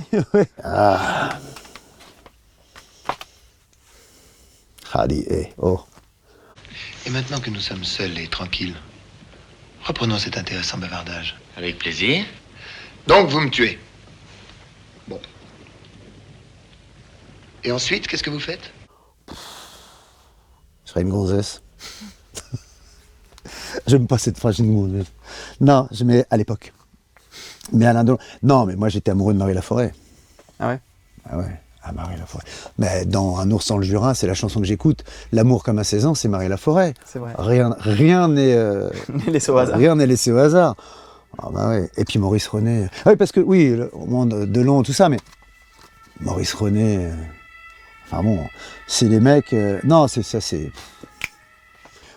Et maintenant que nous sommes seuls et tranquilles, reprenons cet intéressant bavardage. Avec plaisir. Donc vous me tuez. Bon. Et ensuite, qu'est-ce que vous faites? Je serais une gonzesse. J'aime pas cette phrase, une gonzesse. Non, mais à l'époque. Mais Alain Delon. Non, mais moi j'étais amoureux de Marie Laforêt. Ah ouais? Ah ouais, Marie Laforêt. Mais dans Un ours sans le Jura, c'est la chanson que j'écoute. L'amour comme à 16 ans, c'est Marie Laforêt. C'est vrai. Rien n'est laissé au hasard. Rien n'est laissé au hasard. Ah bah ouais. Et puis Maurice René. Oui, parce que oui, au monde Delon, tout ça, mais Maurice René. Enfin bon, c'est les mecs. Non, c'est ça, c'est.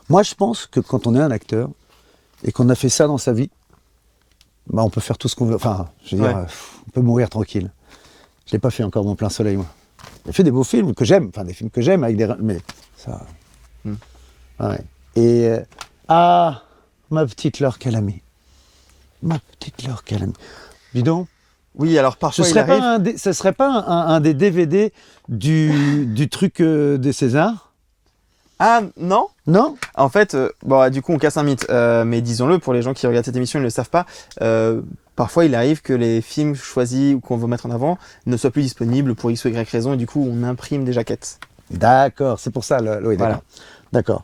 Moi, je pense que quand on est un acteur et qu'on a fait ça dans sa vie, on peut faire tout ce qu'on veut. Enfin, je veux dire, on peut mourir tranquille. Je l'ai pas fait encore, Mon plein soleil, moi. J'ai fait des beaux films que j'aime, des films que j'aime avec des. Mais ça. Ouais. Et ma petite Laure Calamy. Ma petite Laure Calamy. Dis donc. Oui, alors parfois ce serait pas un des DVD du truc des Césars? Ah non? Non? En fait, du coup on casse un mythe, mais disons-le, pour les gens qui regardent cette émission, ils ne le savent pas, parfois il arrive que les films choisis ou qu'on veut mettre en avant ne soient plus disponibles pour X ou Y raison, et du coup on imprime des jaquettes. D'accord, c'est pour ça, oui, voilà. D'accord.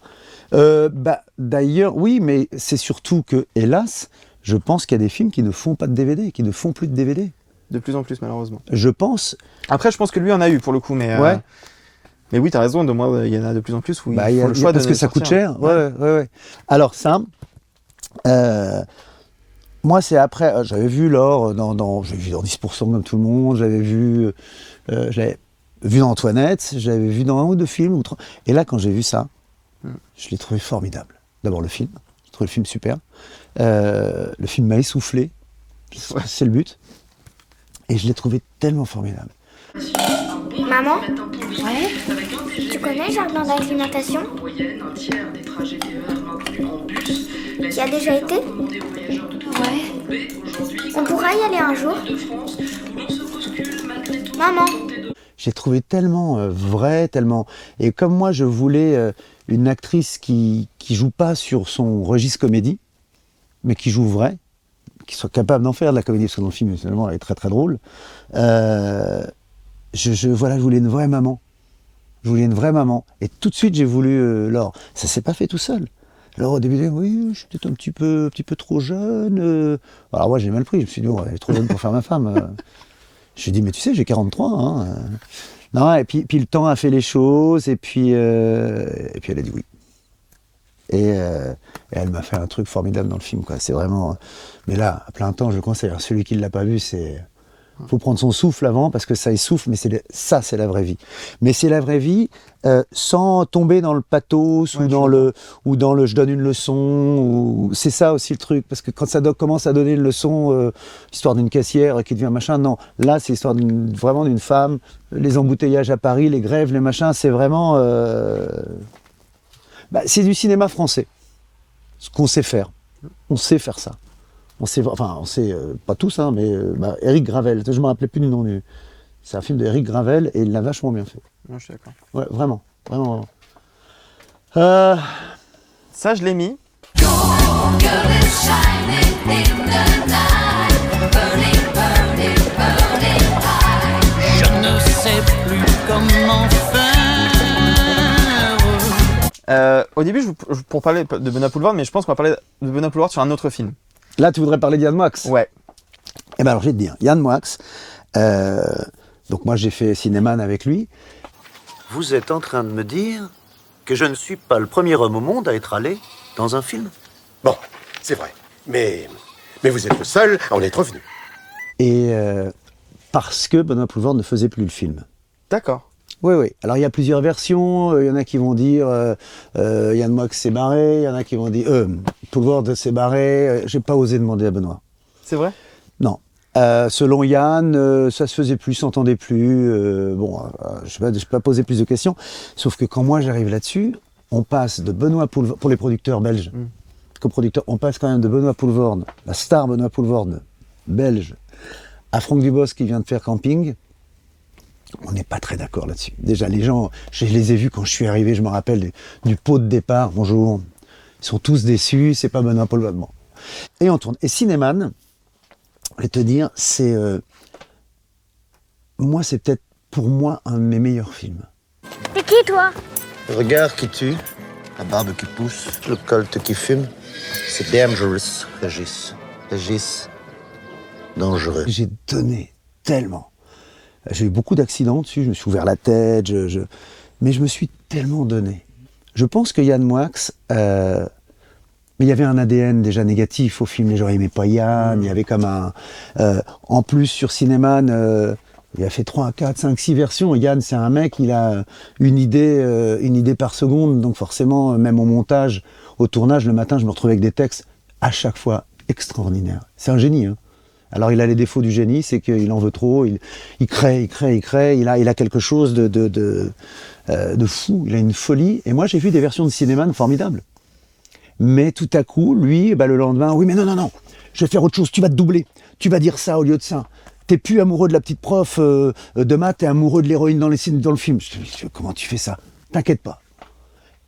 D'ailleurs, oui, mais c'est surtout que, hélas, je pense qu'il y a des films qui ne font pas de DVD, qui ne font plus de DVD. De plus en plus, malheureusement. Je pense. Après, je pense que lui en a eu, pour le coup, mais... Ouais. Mais oui, t'as raison, il y en a de plus en plus où il faut le choix parce que ça coûte cher. Ouais. Alors ça, moi c'est après, j'avais vu Laure j'avais vu dans 10% comme tout le monde, j'avais vu dans Antoinette, j'avais vu dans un ou deux films. Et là, quand j'ai vu ça, je l'ai trouvé formidable. D'abord le film, je trouvé le film super. Le film m'a essoufflé, c'est le but. Et je l'ai trouvé tellement formidable. Maman? Ouais? Tu connais Jardin d'alimentation? Tu y as déjà été? Ouais. On pourra y aller un jour? Maman? J'ai trouvé tellement vrai, tellement... Et comme moi, je voulais une actrice qui joue pas sur son registre comédie, mais qui joue vrai, qui soit capable d'en faire de la comédie, parce que dans le film, finalement, elle est très très drôle. Je voulais une vraie maman. Je voulais une vraie maman. Et tout de suite, j'ai voulu Laure. Ça s'est pas fait tout seul. Alors au début, oui, je suis peut-être un petit peu trop jeune. Alors moi, j'ai mal pris. Je me suis dit, bon, elle est trop jeune pour faire ma femme. Je lui ai dit, mais tu sais, j'ai 43. Hein. Non, et puis le temps a fait les choses, et puis elle a dit oui. Et elle m'a fait un truc formidable dans le film, quoi. C'est vraiment... Mais là, à plein temps, je conseille. Alors, celui qui ne l'a pas vu, c'est... faut prendre son souffle avant, parce que ça essouffle, mais ça, c'est la vraie vie. Mais c'est la vraie vie sans tomber dans le pathos ou dans le je donne une leçon. C'est ça aussi le truc, parce que quand ça commence à donner une leçon, histoire d'une caissière qui devient machin, non. Là, c'est l'histoire vraiment d'une femme. Les embouteillages à Paris, les grèves, les machins, c'est vraiment... c'est du cinéma français. Ce qu'on sait faire. On sait faire ça. On sait, pas tous, hein, mais Éric Gravel, je ne me rappelais plus du nom. C'est un film d'Éric Gravel et il l'a vachement bien fait. Non, je suis d'accord. Ouais, vraiment. Ça, je l'ai mis. Je ne sais plus comment faire. Au début, pour parler de Benoît Poelvoorde, mais je pense qu'on va parler de Benoît Poelvoorde sur un autre film. Là, tu voudrais parler d'Yann Moix? Ouais. Eh ben alors, je vais te dire, Yann Moix, donc moi j'ai fait Cinéman avec lui. Vous êtes en train de me dire que je ne suis pas le premier homme au monde à être allé dans un film? Bon, c'est vrai. Mais vous êtes le seul à en être venu. Et parce que Benoît Poelvoorde ne faisait plus le film. D'accord. Oui. Alors il y a plusieurs versions. Il y en a qui vont dire Yann Moix s'est barré. Il y en a qui vont dire Poelvoorde s'est barré. J'ai pas osé demander à Benoît. C'est vrai? Non. Selon Yann, ça se faisait plus, s'entendait plus. Je n'ai pas posé plus de questions. Sauf que quand moi j'arrive là-dessus, on passe de Benoît Poelvoorde, pour les producteurs belges, coproducteurs, on passe quand même de Benoît Poelvoorde, la star Benoît Poelvoorde, belge, à Franck Dubosc qui vient de faire Camping. On n'est pas très d'accord là-dessus. Déjà, les gens, je les ai vus quand je suis arrivé, je me rappelle du pot de départ. Bonjour. Ils sont tous déçus, c'est pas Benoît Poelvoorde. Bon. Et on tourne. Et Cinéman, je vais te dire, c'est peut-être pour moi un de mes meilleurs films. T'es qui, toi? Le regard qui tue, la barbe qui pousse, le colt qui fume. C'est dangerous, Régis. Régis, dangereux. J'ai donné tellement. J'ai eu beaucoup d'accidents dessus, je me suis ouvert la tête, mais je me suis tellement donné. Je pense que Yann Moix, mais il y avait un ADN déjà négatif au film, les gens n'aimaient pas Yann, il y avait comme un... en plus, sur Cinéman, il a fait 3, 4, 5, 6 versions. Yann, c'est un mec, il a une idée par seconde, donc forcément, même au montage, au tournage, le matin, je me retrouvais avec des textes à chaque fois extraordinaires. C'est un génie, hein. Alors il a les défauts du génie, c'est qu'il en veut trop, il crée, il a quelque chose de fou, il a une folie. Et moi j'ai vu des versions de Cinéman formidables. Mais tout à coup, lui, le lendemain, oui mais non, je vais faire autre chose, tu vas te doubler, tu vas dire ça au lieu de ça. T'es plus amoureux de la petite prof de maths, t'es amoureux de l'héroïne dans le film. Je dis, comment tu fais ça? T'inquiète pas.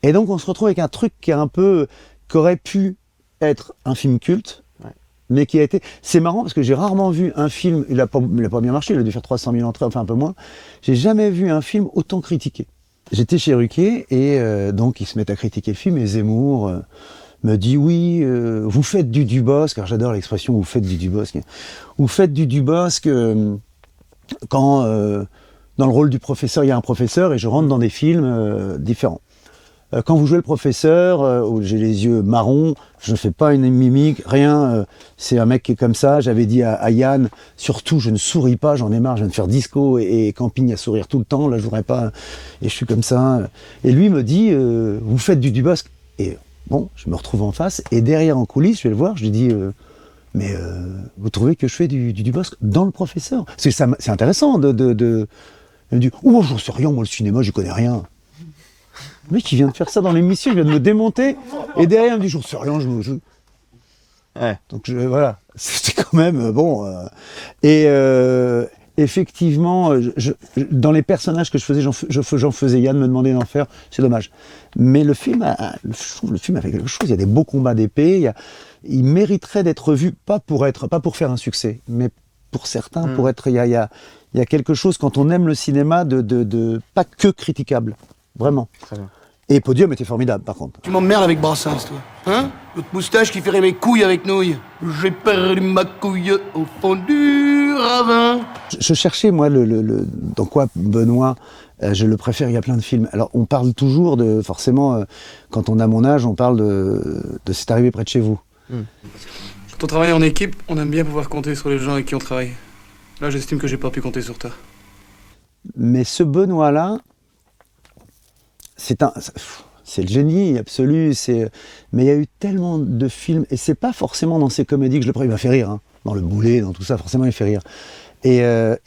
Et donc on se retrouve avec un truc qui aurait pu être un film culte, mais qui a été... C'est marrant parce que j'ai rarement vu un film, il a pas bien marché, il a dû faire 300 000 entrées, enfin un peu moins. J'ai jamais vu un film autant critiqué. J'étais chez Ruquier et donc ils se mettent à critiquer le film et Zemmour me dit oui, vous faites du Dubosc, car j'adore l'expression vous faites du Dubosc. Vous faites du Dubosc quand dans le rôle du professeur, il y a un professeur et je rentre dans des films différents. Quand vous jouez le professeur, où j'ai les yeux marrons, je ne fais pas une mimique, rien, c'est un mec qui est comme ça. J'avais dit à Yann, surtout je ne souris pas, j'en ai marre, je viens de faire disco et camping à sourire tout le temps, là je voudrais pas, et je suis comme ça. Et lui me dit, vous faites du Dubosc, et Bon, je me retrouve en face, et derrière en coulisses, je vais le voir, je lui dis vous trouvez que je fais du Dubosc dans Le Professeur? Parce que c'est intéressant de... Il me dit oh, j'en sais rien, moi le cinéma, j'y connais rien. Le mec, il vient de faire ça dans l'émission, il vient de me démonter, et derrière, il me dit j'en sais rien, Ouais. Donc voilà, c'était quand même bon. Effectivement, dans les personnages que je faisais, j'en faisais. Yann me demandait d'en faire, c'est dommage. Mais le film a fait quelque chose. Il y a des beaux combats d'épée. Il mériterait d'être vu, pas pour faire un succès, mais pour certains, pour être. Il y a quelque chose quand on aime le cinéma de pas que critiquable, vraiment. Très bien. Et Podium était formidable, par contre. Tu m'emmerdes avec Brassens, toi. Hein? L'autre moustache qui ferait mes couilles avec nouilles. J'ai perdu ma couille au fond du ravin. Je cherchais, moi, dans quoi Benoît, je le préfère, il y a plein de films. Alors, on parle toujours forcément, quand on a mon âge, on parle de C'est arrivé près de chez vous. Quand on travaille en équipe, on aime bien pouvoir compter sur les gens avec qui on travaille. Là, j'estime que j'ai pas pu compter sur toi. Mais ce Benoît-là, c'est le génie absolu, mais il y a eu tellement de films, et c'est pas forcément dans ces comédies que je le prends, il m'a fait rire, hein. Dans Le Boulet, dans tout ça, forcément il fait rire. Et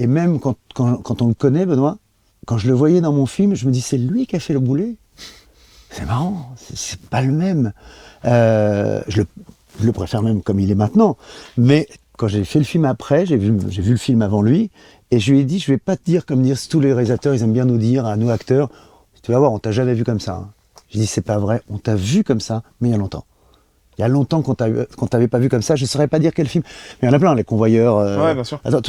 même quand on le connaît, Benoît, quand je le voyais dans mon film, je me dis c'est lui qui a fait Le Boulet. C'est marrant, c'est pas le même. Je le préfère même comme il est maintenant, mais quand j'ai fait le film après, j'ai vu le film avant lui, et je lui ai dit, je vais pas te dire comme disent tous les réalisateurs, ils aiment bien nous dire, à nous acteurs, tu vas voir, on t'a jamais vu comme ça. Hein. Je dis, c'est pas vrai, on t'a vu comme ça, mais il y a longtemps. Il y a longtemps qu'on t'avait pas vu comme ça, je saurais pas dire quel film. Mais il y en a plein, Les Convoyeurs. Ouais, bien sûr. Attends,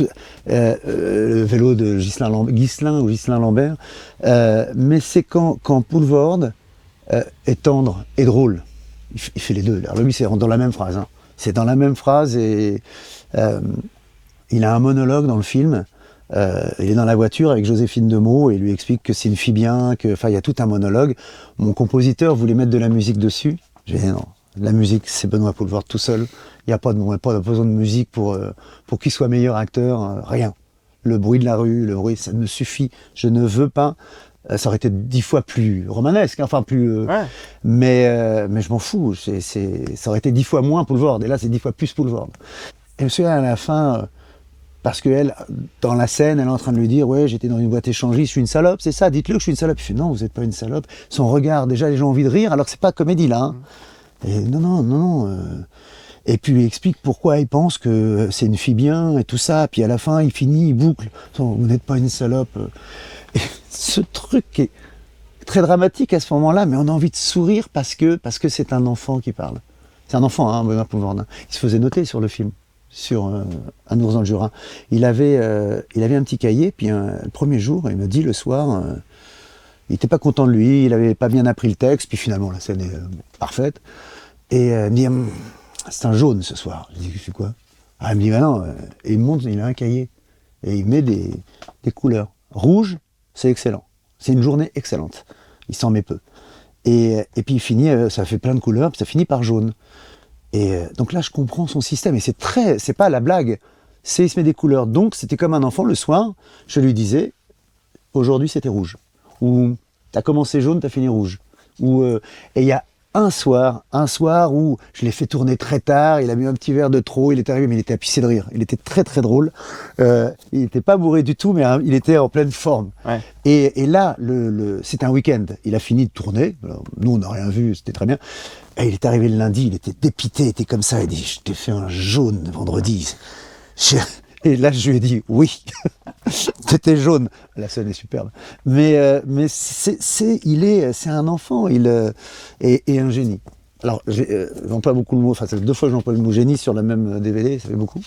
le vélo de Ghislain Lambert. Mais c'est quand Poulvord est tendre et drôle. Il fait les deux. Alors lui, c'est dans la même phrase. Hein. C'est dans la même phrase et il a un monologue dans le film. Il est dans la voiture avec Joséphine Demeaux et il lui explique que c'est une fille bien, il y a tout un monologue. Mon compositeur voulait mettre de la musique dessus. J'ai dit non, la musique c'est Benoît Poulvord tout seul. Il n'y a pas besoin de musique pour qu'il soit meilleur acteur, rien. Le bruit de la rue, ça me suffit. Je ne veux pas. Ça aurait été 10 fois plus romanesque, enfin plus. Ouais. Mais je m'en fous. Ça aurait été 10 fois moins Poulvord et là c'est 10 fois plus Poulvord. Et je me souviens à la fin. Parce qu'elle, dans la scène, elle est en train de lui dire « Ouais, j'étais dans une boîte échangiste, je suis une salope, c'est ça, dites-le que je suis une salope. » Il fait « Non, vous n'êtes pas une salope. » Son regard, déjà, les gens ont envie de rire, alors que c'est pas comédie, là. Hein. Et non. Et puis, il explique pourquoi il pense que c'est une fille bien et tout ça. Puis à la fin, il finit, il boucle « Vous n'êtes pas une salope. » Et ce truc est très dramatique à ce moment-là, mais on a envie de sourire parce que c'est un enfant qui parle. C'est un enfant, hein, Benoît Poulvord. Il se faisait noter sur le film. Sur Un ours dans le Jura. Il avait un petit cahier, puis le premier jour, il me dit le soir, il n'était pas content de lui, il n'avait pas bien appris le texte, puis finalement la scène est parfaite. Et il me dit, c'est un jaune ce soir. Je dis, c'est quoi? Ah, il me dit, bah non. Et il me montre, il a un cahier. Et il met des couleurs. Rouge, c'est excellent. C'est une journée excellente. Il s'en met peu. Et puis il finit, ça fait plein de couleurs, puis ça finit par jaune. Et donc là, je comprends son système. Et c'est pas la blague. Il se met des couleurs. Donc, c'était comme un enfant. Le soir, je lui disais, aujourd'hui, c'était rouge. Ou, t'as commencé jaune, t'as fini rouge. Ou, et il y a un soir où je l'ai fait tourner très tard. Il a mis un petit verre de trop. Il est arrivé, mais il était à pisser de rire. Il était très, très drôle. Il n'était pas bourré du tout, mais il était en pleine forme. Ouais. Et là, c'était un week-end. Il a fini de tourner. Alors, nous, on n'a rien vu. C'était très bien. Et il est arrivé le lundi, il était dépité, il était comme ça, il dit « Je t'ai fait un jaune vendredi. » Et là, je lui ai dit « Oui, t'étais jaune. » La scène est superbe. Mais c'est un enfant, et un génie. Alors, j'emploie beaucoup le mot, enfin, c'est 2 fois que j'emploie le mot génie sur la même DVD, ça fait beaucoup.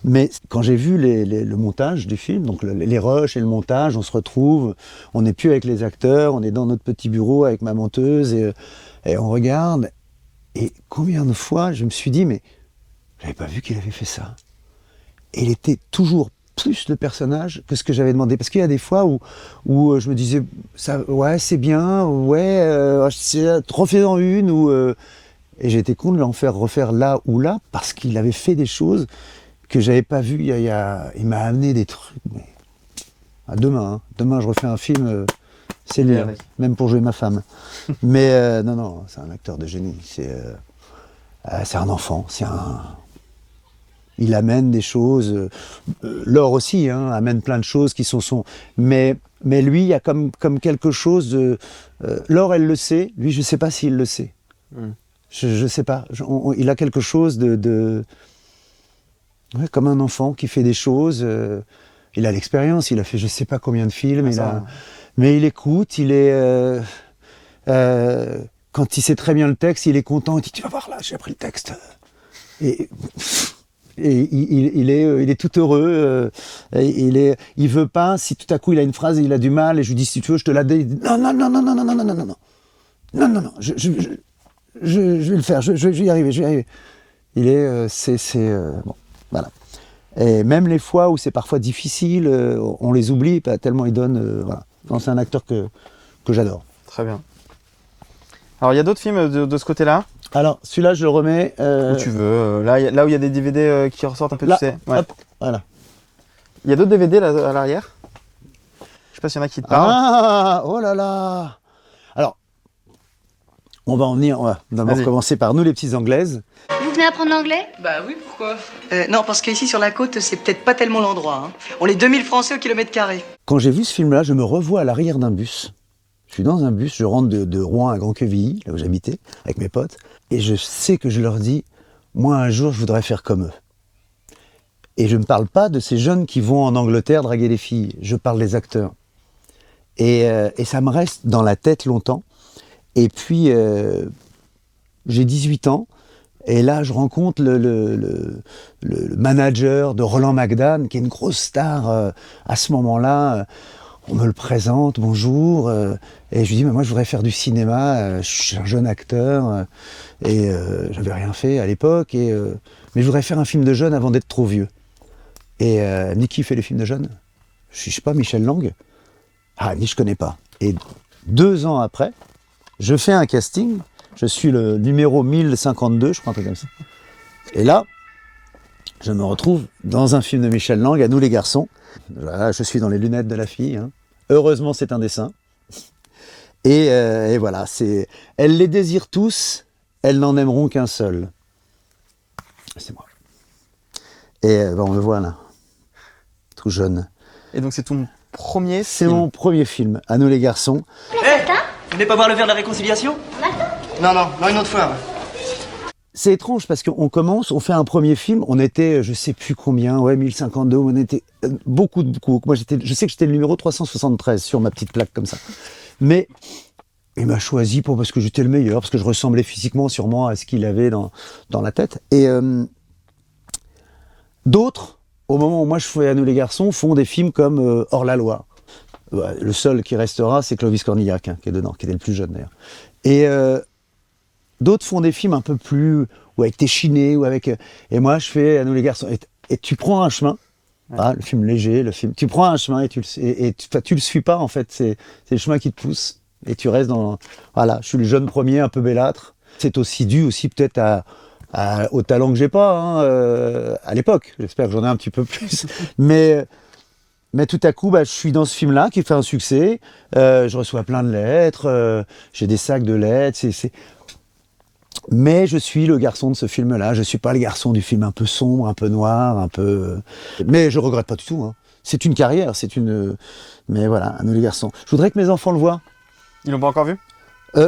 Mais quand j'ai vu le montage du film, donc les rushs et le montage, on se retrouve, on n'est plus avec les acteurs, on est dans notre petit bureau avec ma monteuse, et on regarde. Et combien de fois je me suis dit, mais j'avais pas vu qu'il avait fait ça. Et il était toujours plus le personnage que ce que j'avais demandé. Parce qu'il y a des fois où je me disais, ça, ouais, c'est bien, ouais, refais-en une, et j'ai été con de l'en faire refaire là ou là, parce qu'il avait fait des choses que j'avais pas vues. Il m'a amené des trucs. Mais... Demain, je refais un film C'est lui, hein, même pour jouer ma femme. Mais non, c'est un acteur de génie. C'est un enfant, il amène des choses. Laure aussi, hein, amène plein de choses qui sont son. Mais lui, il y a comme quelque chose de. Laure, elle le sait. Lui, je ne sais pas s'il le sait. Je ne sais pas. Il a quelque chose de ouais, comme un enfant qui fait des choses. Il a l'expérience. Il a fait je ne sais pas combien de films. Mais il écoute. Il est. Quand il sait très bien le texte, il est content. Il dit tu vas voir là, j'ai appris le texte. Et il est tout heureux. Il veut pas. Si tout à coup il a une phrase et il a du mal, et je lui dis si tu veux, je te la donne. Non. Je vais le faire. Je vais y arriver. Il est. Bon, voilà. Et même les fois où c'est parfois difficile, on les oublie tellement il donne. Voilà. Non, c'est un acteur que j'adore. Très bien. Alors il y a d'autres films de ce côté-là. Alors, celui-là, je le remets... Où tu veux. Là où il y a des DVD qui ressortent un peu, là, tu sais. Ouais. Hop, voilà. Il y a d'autres DVD là, à l'arrière. Je sais pas s'il y en a qui te parlent. Ah, oh là là. Alors, on va d'abord commencer par nous, les petites Anglaises. Vous venez apprendre l'anglais? Bah oui, pourquoi? Non, parce qu'ici sur la côte, c'est peut-être pas tellement l'endroit. Hein. On est 2000 Français au kilomètre carré. Quand j'ai vu ce film-là, je me revois à l'arrière d'un bus. Je suis dans un bus, je rentre de Rouen à Grand-Quevilly, là où j'habitais, avec mes potes, et je sais que je leur dis, moi un jour je voudrais faire comme eux. Et je ne parle pas de ces jeunes qui vont en Angleterre draguer les filles, je parle des acteurs. Et ça me reste dans la tête longtemps. Et puis, j'ai 18 ans, et là je rencontre le manager de Roland McDan, qui est une grosse star à ce moment-là. On me le présente, bonjour, et je lui dis, mais moi je voudrais faire du cinéma, je suis un jeune acteur, et j'avais rien fait à l'époque, mais je voudrais faire un film de jeune avant d'être trop vieux. Et elle me dit, qui fait les films de jeunes? Je sais pas, Michel Lang? Ah, elle me dit, je connais pas. Et 2 ans après, je fais un casting, je suis le numéro 1052, je crois, un peu comme ça. Et là, je me retrouve dans un film de Michel Lang, À nous les garçons. Voilà, je suis dans les lunettes de la fille. Hein. Heureusement, c'est un dessin. Et voilà, elles les désirent tous, elles n'en aimeront qu'un seul. C'est moi. Et on le voit là, tout jeune. Et donc c'est ton premier film? C'est mon premier film, À nous les garçons. Vous venez pas boire le verre de la réconciliation? Non, une autre fois. Ouais. C'est étrange parce qu'on commence, on fait un premier film, on était, je sais plus combien, 1052, on était beaucoup. Moi, je sais que j'étais le numéro 373 sur ma petite plaque comme ça. Mais il m'a choisi parce que j'étais le meilleur, parce que je ressemblais physiquement sûrement à ce qu'il avait dans la tête. Et d'autres, au moment où moi je fais À nous les garçons, font des films comme Hors la loi. Le seul qui restera, c'est Clovis Cornillac, qui est dedans, qui était le plus jeune d'ailleurs. Et d'autres font des films un peu plus, ou avec Téchiné, ou avec... Et moi, je fais À nous les garçons. Et tu prends un chemin, le film léger, tu prends un chemin et tu le suis pas, en fait. C'est le chemin qui te pousse. Et tu restes dans... Voilà, je suis le jeune premier, un peu bellâtre. C'est aussi dû aussi peut-être au talent que j'ai pas, hein, à l'époque. J'espère que j'en ai un petit peu plus. Mais tout à coup, je suis dans ce film-là qui fait un succès. Je reçois plein de lettres. J'ai des sacs de lettres. Mais je suis le garçon de ce film-là. Je suis pas le garçon du film un peu sombre, un peu noir, un peu... Mais je regrette pas du tout. Hein. C'est une carrière, Mais voilà, À nous les garçons. Je voudrais que mes enfants le voient. Ils l'ont pas encore vu?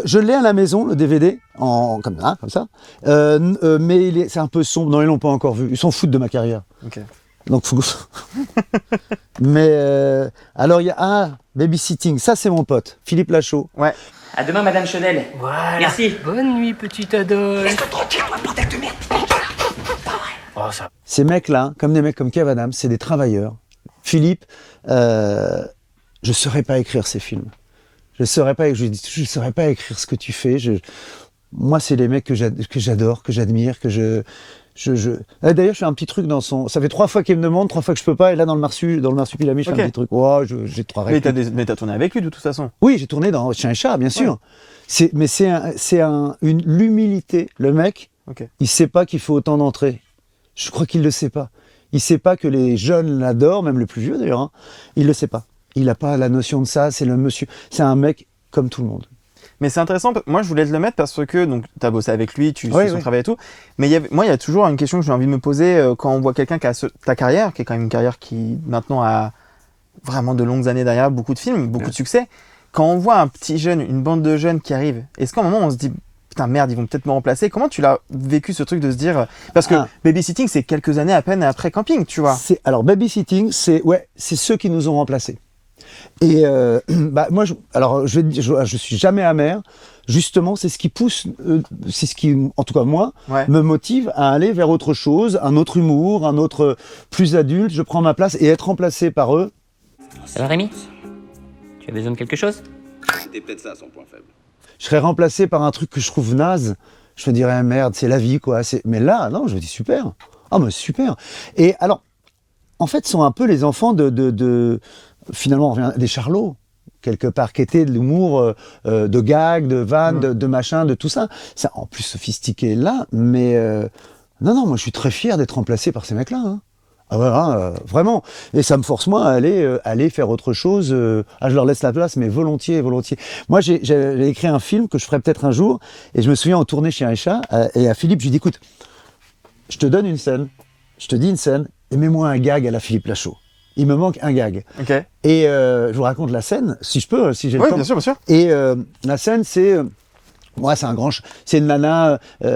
Je l'ai à la maison, le DVD, comme ça. Mais c'est un peu sombre. Non, ils l'ont pas encore vu. Ils s'en foutent de ma carrière. Ok. Donc, mais alors il y a Babysitting. Ça, c'est mon pote, Philippe Lachaud. Ouais. À demain, Madame Chenel. Voilà. Merci. Bonne nuit, petit Adolphe. Laisse-toi tranquille, on va bordel de merde. Oh, ça... Ces mecs-là, comme des mecs comme Kev Adams, c'est des travailleurs. Philippe, je saurais pas écrire ces films. Je saurais pas écrire ce que tu fais. Moi, c'est les mecs que j'adore, que j'admire, que D'ailleurs, je fais un petit truc dans son... Ça fait 3 fois qu'il me demande, 3 fois que je peux pas, et là, dans le Marsupilami, je fais un petit truc. Oh, j'ai 3 répliques. Mais t'as tourné avec lui, de toute façon. Oui, j'ai tourné dans Chien et Chat, bien sûr. Ouais. Mais c'est l'humilité. Le mec, il sait pas qu'il faut autant d'entrées. Je crois qu'il le sait pas. Il sait pas que les jeunes l'adorent, même le plus vieux d'ailleurs. Hein. Il le sait pas. Il n'a pas la notion de ça, c'est le monsieur. C'est un mec comme tout le monde. Mais c'est intéressant, moi je voulais te le mettre parce que donc tu as bossé avec lui, tu suis son travail et tout. Mais il y a toujours une question que j'ai envie de me poser quand on voit quelqu'un qui a ta carrière, qui est quand même une carrière qui maintenant a vraiment de longues années derrière, beaucoup de films, beaucoup de succès. Quand on voit un petit jeune, une bande de jeunes qui arrivent, est-ce qu'à un moment on se dit putain merde, ils vont peut-être me remplacer? Comment tu l'as vécu ce truc de se dire parce que Babysitting c'est quelques années à peine après Camping, tu vois. Alors Babysitting c'est ceux qui nous ont remplacés. Et moi je suis jamais amer. Justement, c'est ce qui pousse, c'est ce qui, en tout cas moi, me motive à aller vers autre chose, un autre humour, un autre plus adulte. Je prends ma place et être remplacé par eux. Ça va Rémi? Tu as besoin de quelque chose? C'était peut-être ça son point faible. Je serais remplacé par un truc que je trouve naze. Je me dirais merde, c'est la vie quoi. Mais là, non, je me dis super. Ah mais super. Et alors, en fait, ce sont un peu les enfants finalement, on revient des Charlots, quelque part, qui étaient de l'humour, de gags, de vannes, de machin, de tout ça. Ça, en plus sophistiqué là, mais non, moi je suis très fier d'être remplacé par ces mecs-là. Hein. Ah voilà, vraiment. Et ça me force moi à aller faire autre chose. Je leur laisse la place, mais volontiers. Moi, j'ai écrit un film que je ferai peut-être un jour, et je me souviens en tournée chez Aïcha, et à Philippe, je lui dis, écoute, je te donne une scène, je te dis une scène, et mets-moi un gag à la Philippe Lachaud. Il me manque un gag. Okay. Et je vous raconte la scène, si je peux, si j'ai le temps. Bien sûr. Et la scène, c'est... c'est une nana qui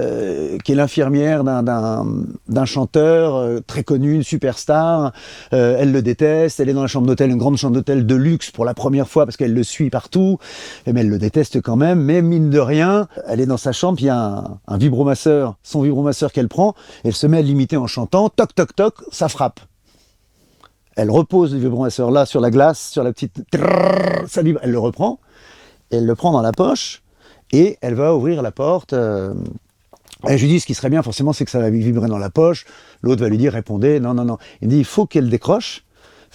est l'infirmière d'un chanteur très connu, une superstar. Elle le déteste, elle est dans la chambre d'hôtel, une grande chambre d'hôtel de luxe pour la première fois parce qu'elle le suit partout. Mais elle le déteste quand même, mais mine de rien, elle est dans sa chambre, il y a un vibromasseur, son vibromasseur qu'elle prend, et elle se met à l'imiter en chantant, toc toc toc, ça frappe. Elle repose le vibromasseur là sur la glace, sur la petite... Ça vibre, elle le reprend, et elle le prend dans la poche, et elle va ouvrir la porte. Et je lui dis, ce qui serait bien forcément, c'est que ça va vibrer dans la poche. L'autre va lui dire, répondez, non. Il me dit, il faut qu'elle décroche,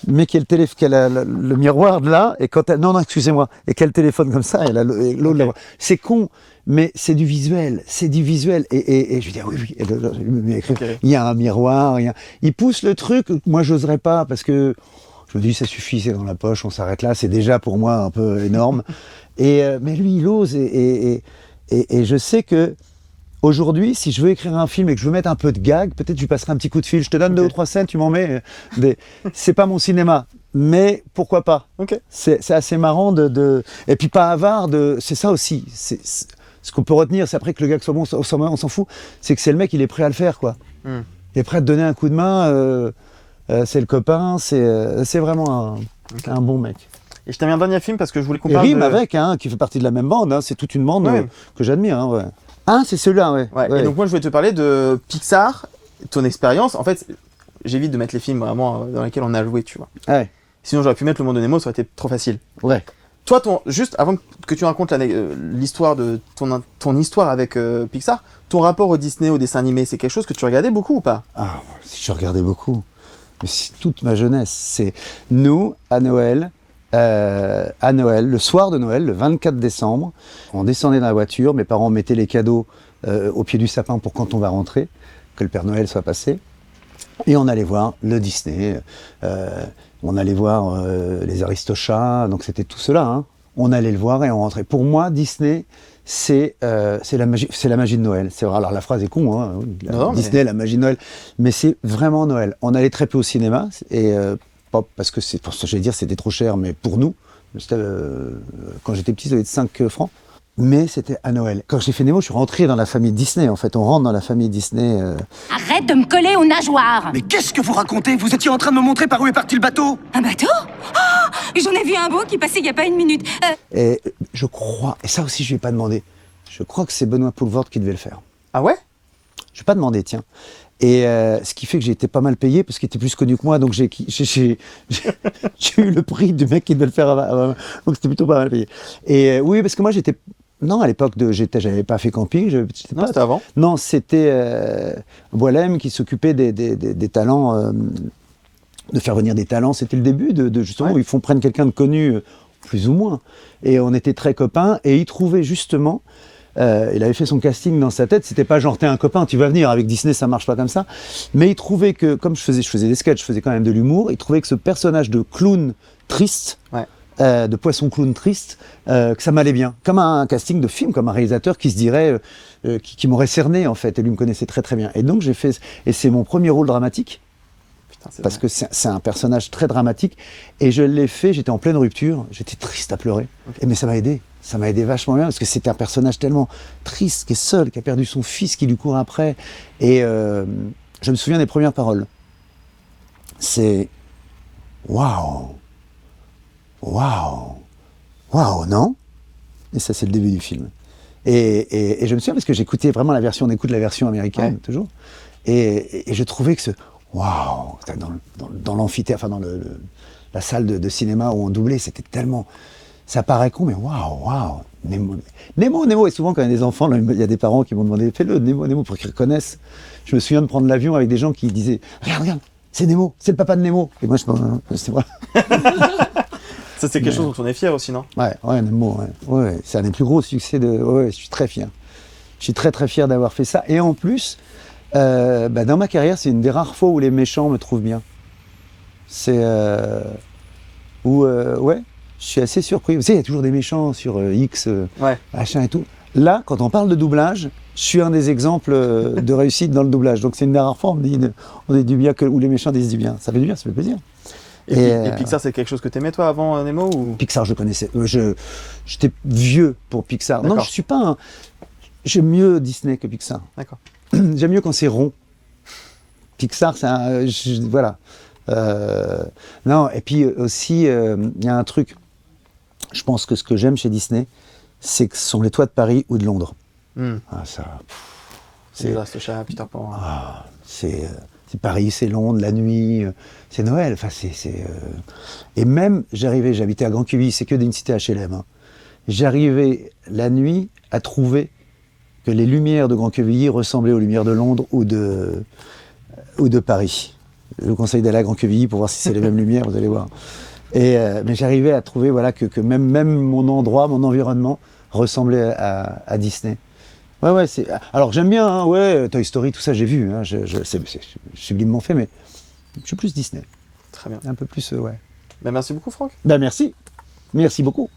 mais qu'elle a le miroir de là, et quand elle... Non, excusez-moi, et qu'elle téléphone comme ça, et l'autre la voit. C'est con, mais c'est du visuel. Et je lui dis, oui. Il y a un miroir, il pousse le truc, moi j'oserais pas, parce que je me dis, ça suffit, c'est dans la poche, on s'arrête là, c'est déjà pour moi un peu énorme. Mais lui, il ose, et je sais que aujourd'hui, si je veux écrire un film et que je veux mettre un peu de gag, peut-être je lui passerai un petit coup de fil, je te donne 2 ou 3 scènes, tu m'en mets. C'est pas mon cinéma, mais pourquoi pas. C'est assez marrant et puis pas avare c'est ça aussi. Ce qu'on peut retenir, c'est après que le gag soit bon, on s'en fout, c'est que c'est le mec, il est prêt à le faire, quoi. Il est prêt à te donner un coup de main, c'est le copain, c'est vraiment un bon mec. Et je t'ai mis un dernier film parce que je voulais qu'on parle Rime avec, qui fait partie de la même bande, c'est toute une bande que j'admire. C'est celui-là, ouais. Et donc moi je voulais te parler de Pixar, ton expérience. En fait, j'évite de mettre les films vraiment dans lesquels on a joué, tu vois. Ouais. Sinon j'aurais pu mettre Le Monde de Nemo, ça aurait été trop facile. Ouais. Toi, juste avant que tu racontes l'histoire de ton histoire avec Pixar, ton rapport au Disney, au dessin animé, c'est quelque chose que tu regardais beaucoup ou pas? Ah, si je regardais beaucoup. Mais c'est toute ma jeunesse. C'est nous, à Noël, le soir de Noël, le 24 décembre, on descendait dans la voiture, mes parents mettaient les cadeaux au pied du sapin pour quand on va rentrer, que le Père Noël soit passé, et on allait voir le Disney, on allait voir les Aristochats, donc c'était tout cela, hein. On allait le voir et on rentrait. Pour moi, Disney, c'est la magie de Noël. Alors la phrase est con, hein, Disney, la magie de Noël, mais c'est vraiment Noël. On allait très peu au cinéma, et pas parce que c'était trop cher, mais pour nous, quand j'étais petit, ça devait être 5 francs. Mais c'était à Noël. Quand j'ai fait Nemo, je suis rentré dans la famille Disney, en fait. On rentre dans la famille Disney. Arrête de me coller aux nageoires! Mais qu'est-ce que vous racontez? Vous étiez en train de me montrer par où est parti le bateau? Un bateau? Oh, j'en ai vu un beau qui passait il n'y a pas une minute. Et je crois, et ça aussi je ne lui ai pas demandé, je crois que c'est Benoît Poelvoorde qui devait le faire. Ah ouais? Je ne vais pas demander, tiens. Et ce qui fait que j'ai été pas mal payé, parce qu'il était plus connu que moi, donc j'ai eu le prix du mec qui devait le faire avant. Donc c'était plutôt pas mal payé. Et oui, parce que moi j'étais... Non, à l'époque, j'avais pas fait camping. Non, c'était avant. Non, c'était Boilem qui s'occupait des talents, de faire venir des talents. C'était le début de justement où ils prennent quelqu'un de connu, plus ou moins. Et on était très copains, et ils trouvaient justement Il avait fait son casting dans sa tête. C'était pas genre t'es un copain, tu vas venir. Avec Disney, ça marche pas comme ça. Mais il trouvait que, comme je faisais des sketchs, je faisais quand même de l'humour. Il trouvait que ce personnage de clown triste, de poisson clown triste, que ça m'allait bien. Comme un casting de film, comme un réalisateur qui se dirait, qui m'aurait cerné en fait. Et lui me connaissait très très bien. Et donc j'ai fait, et c'est mon premier rôle dramatique. Parce que c'est un personnage très dramatique et je l'ai fait, j'étais en pleine rupture, j'étais triste à pleurer, mais ça m'a aidé vachement bien parce que c'était un personnage tellement triste, qui est seul, qui a perdu son fils, qui lui court après et je me souviens des premières paroles. C'est waouh, non? Et ça c'est le début du film. Et je me souviens parce que j'écoutais vraiment la version, on écoute la version américaine toujours et je trouvais que waouh, dans l'amphithéâtre, enfin dans la salle de cinéma où on doublait, c'était tellement, ça paraît con, mais waouh, Nemo. Et souvent quand il y a des enfants, il y a des parents qui m'ont demandé, fais-le Nemo pour qu'ils reconnaissent. Je me souviens de prendre l'avion avec des gens qui disaient, regarde, c'est Nemo, c'est le papa de Nemo. Et moi c'est moi. Ça c'est quelque chose dont on est fier aussi, non? Ouais, Nemo, ouais, c'est un des plus gros succès je suis très fier. Je suis très très fier d'avoir fait ça. Et en plus, dans ma carrière, c'est une des rares fois où les méchants me trouvent bien. C'est je suis assez surpris. Vous savez, il y a toujours des méchants sur X, machin et tout. Là, quand on parle de doublage, je suis un des exemples de réussite dans le doublage. Donc c'est une des rares fois où on dit du bien où les méchants disent du bien. Ça fait du bien, ça fait plaisir. Et Pixar, c'est quelque chose que t'aimais toi avant Nemo ou... Pixar, je connaissais. J'étais vieux pour Pixar. Non, je suis pas J'aime mieux Disney que Pixar. D'accord. J'aime mieux quand c'est rond. Pixar, c'est voilà. Non, et puis aussi, il y a un truc. Je pense que ce que j'aime chez Disney, c'est que ce sont les toits de Paris ou de Londres. C'est Chat, Peter Pan. C'est Paris, c'est Londres, la nuit, c'est Noël. Enfin, Et même, j'habitais à Grand Quevilly, c'est que d'une cité HLM. Hein. J'arrivais la nuit à trouver que les lumières de Grand Quevilly ressemblaient aux lumières de Londres ou de Paris. Je vous conseille d'aller à Grand Quevilly pour voir si c'est les mêmes lumières, vous allez voir. Mais j'arrivais à trouver que même mon endroit, mon environnement ressemblait à Disney. Ouais, alors j'aime bien, Toy Story, tout ça j'ai vu, hein, c'est sublimement fait, mais je suis plus Disney. Très bien. Un peu plus, merci beaucoup Franck. Merci beaucoup.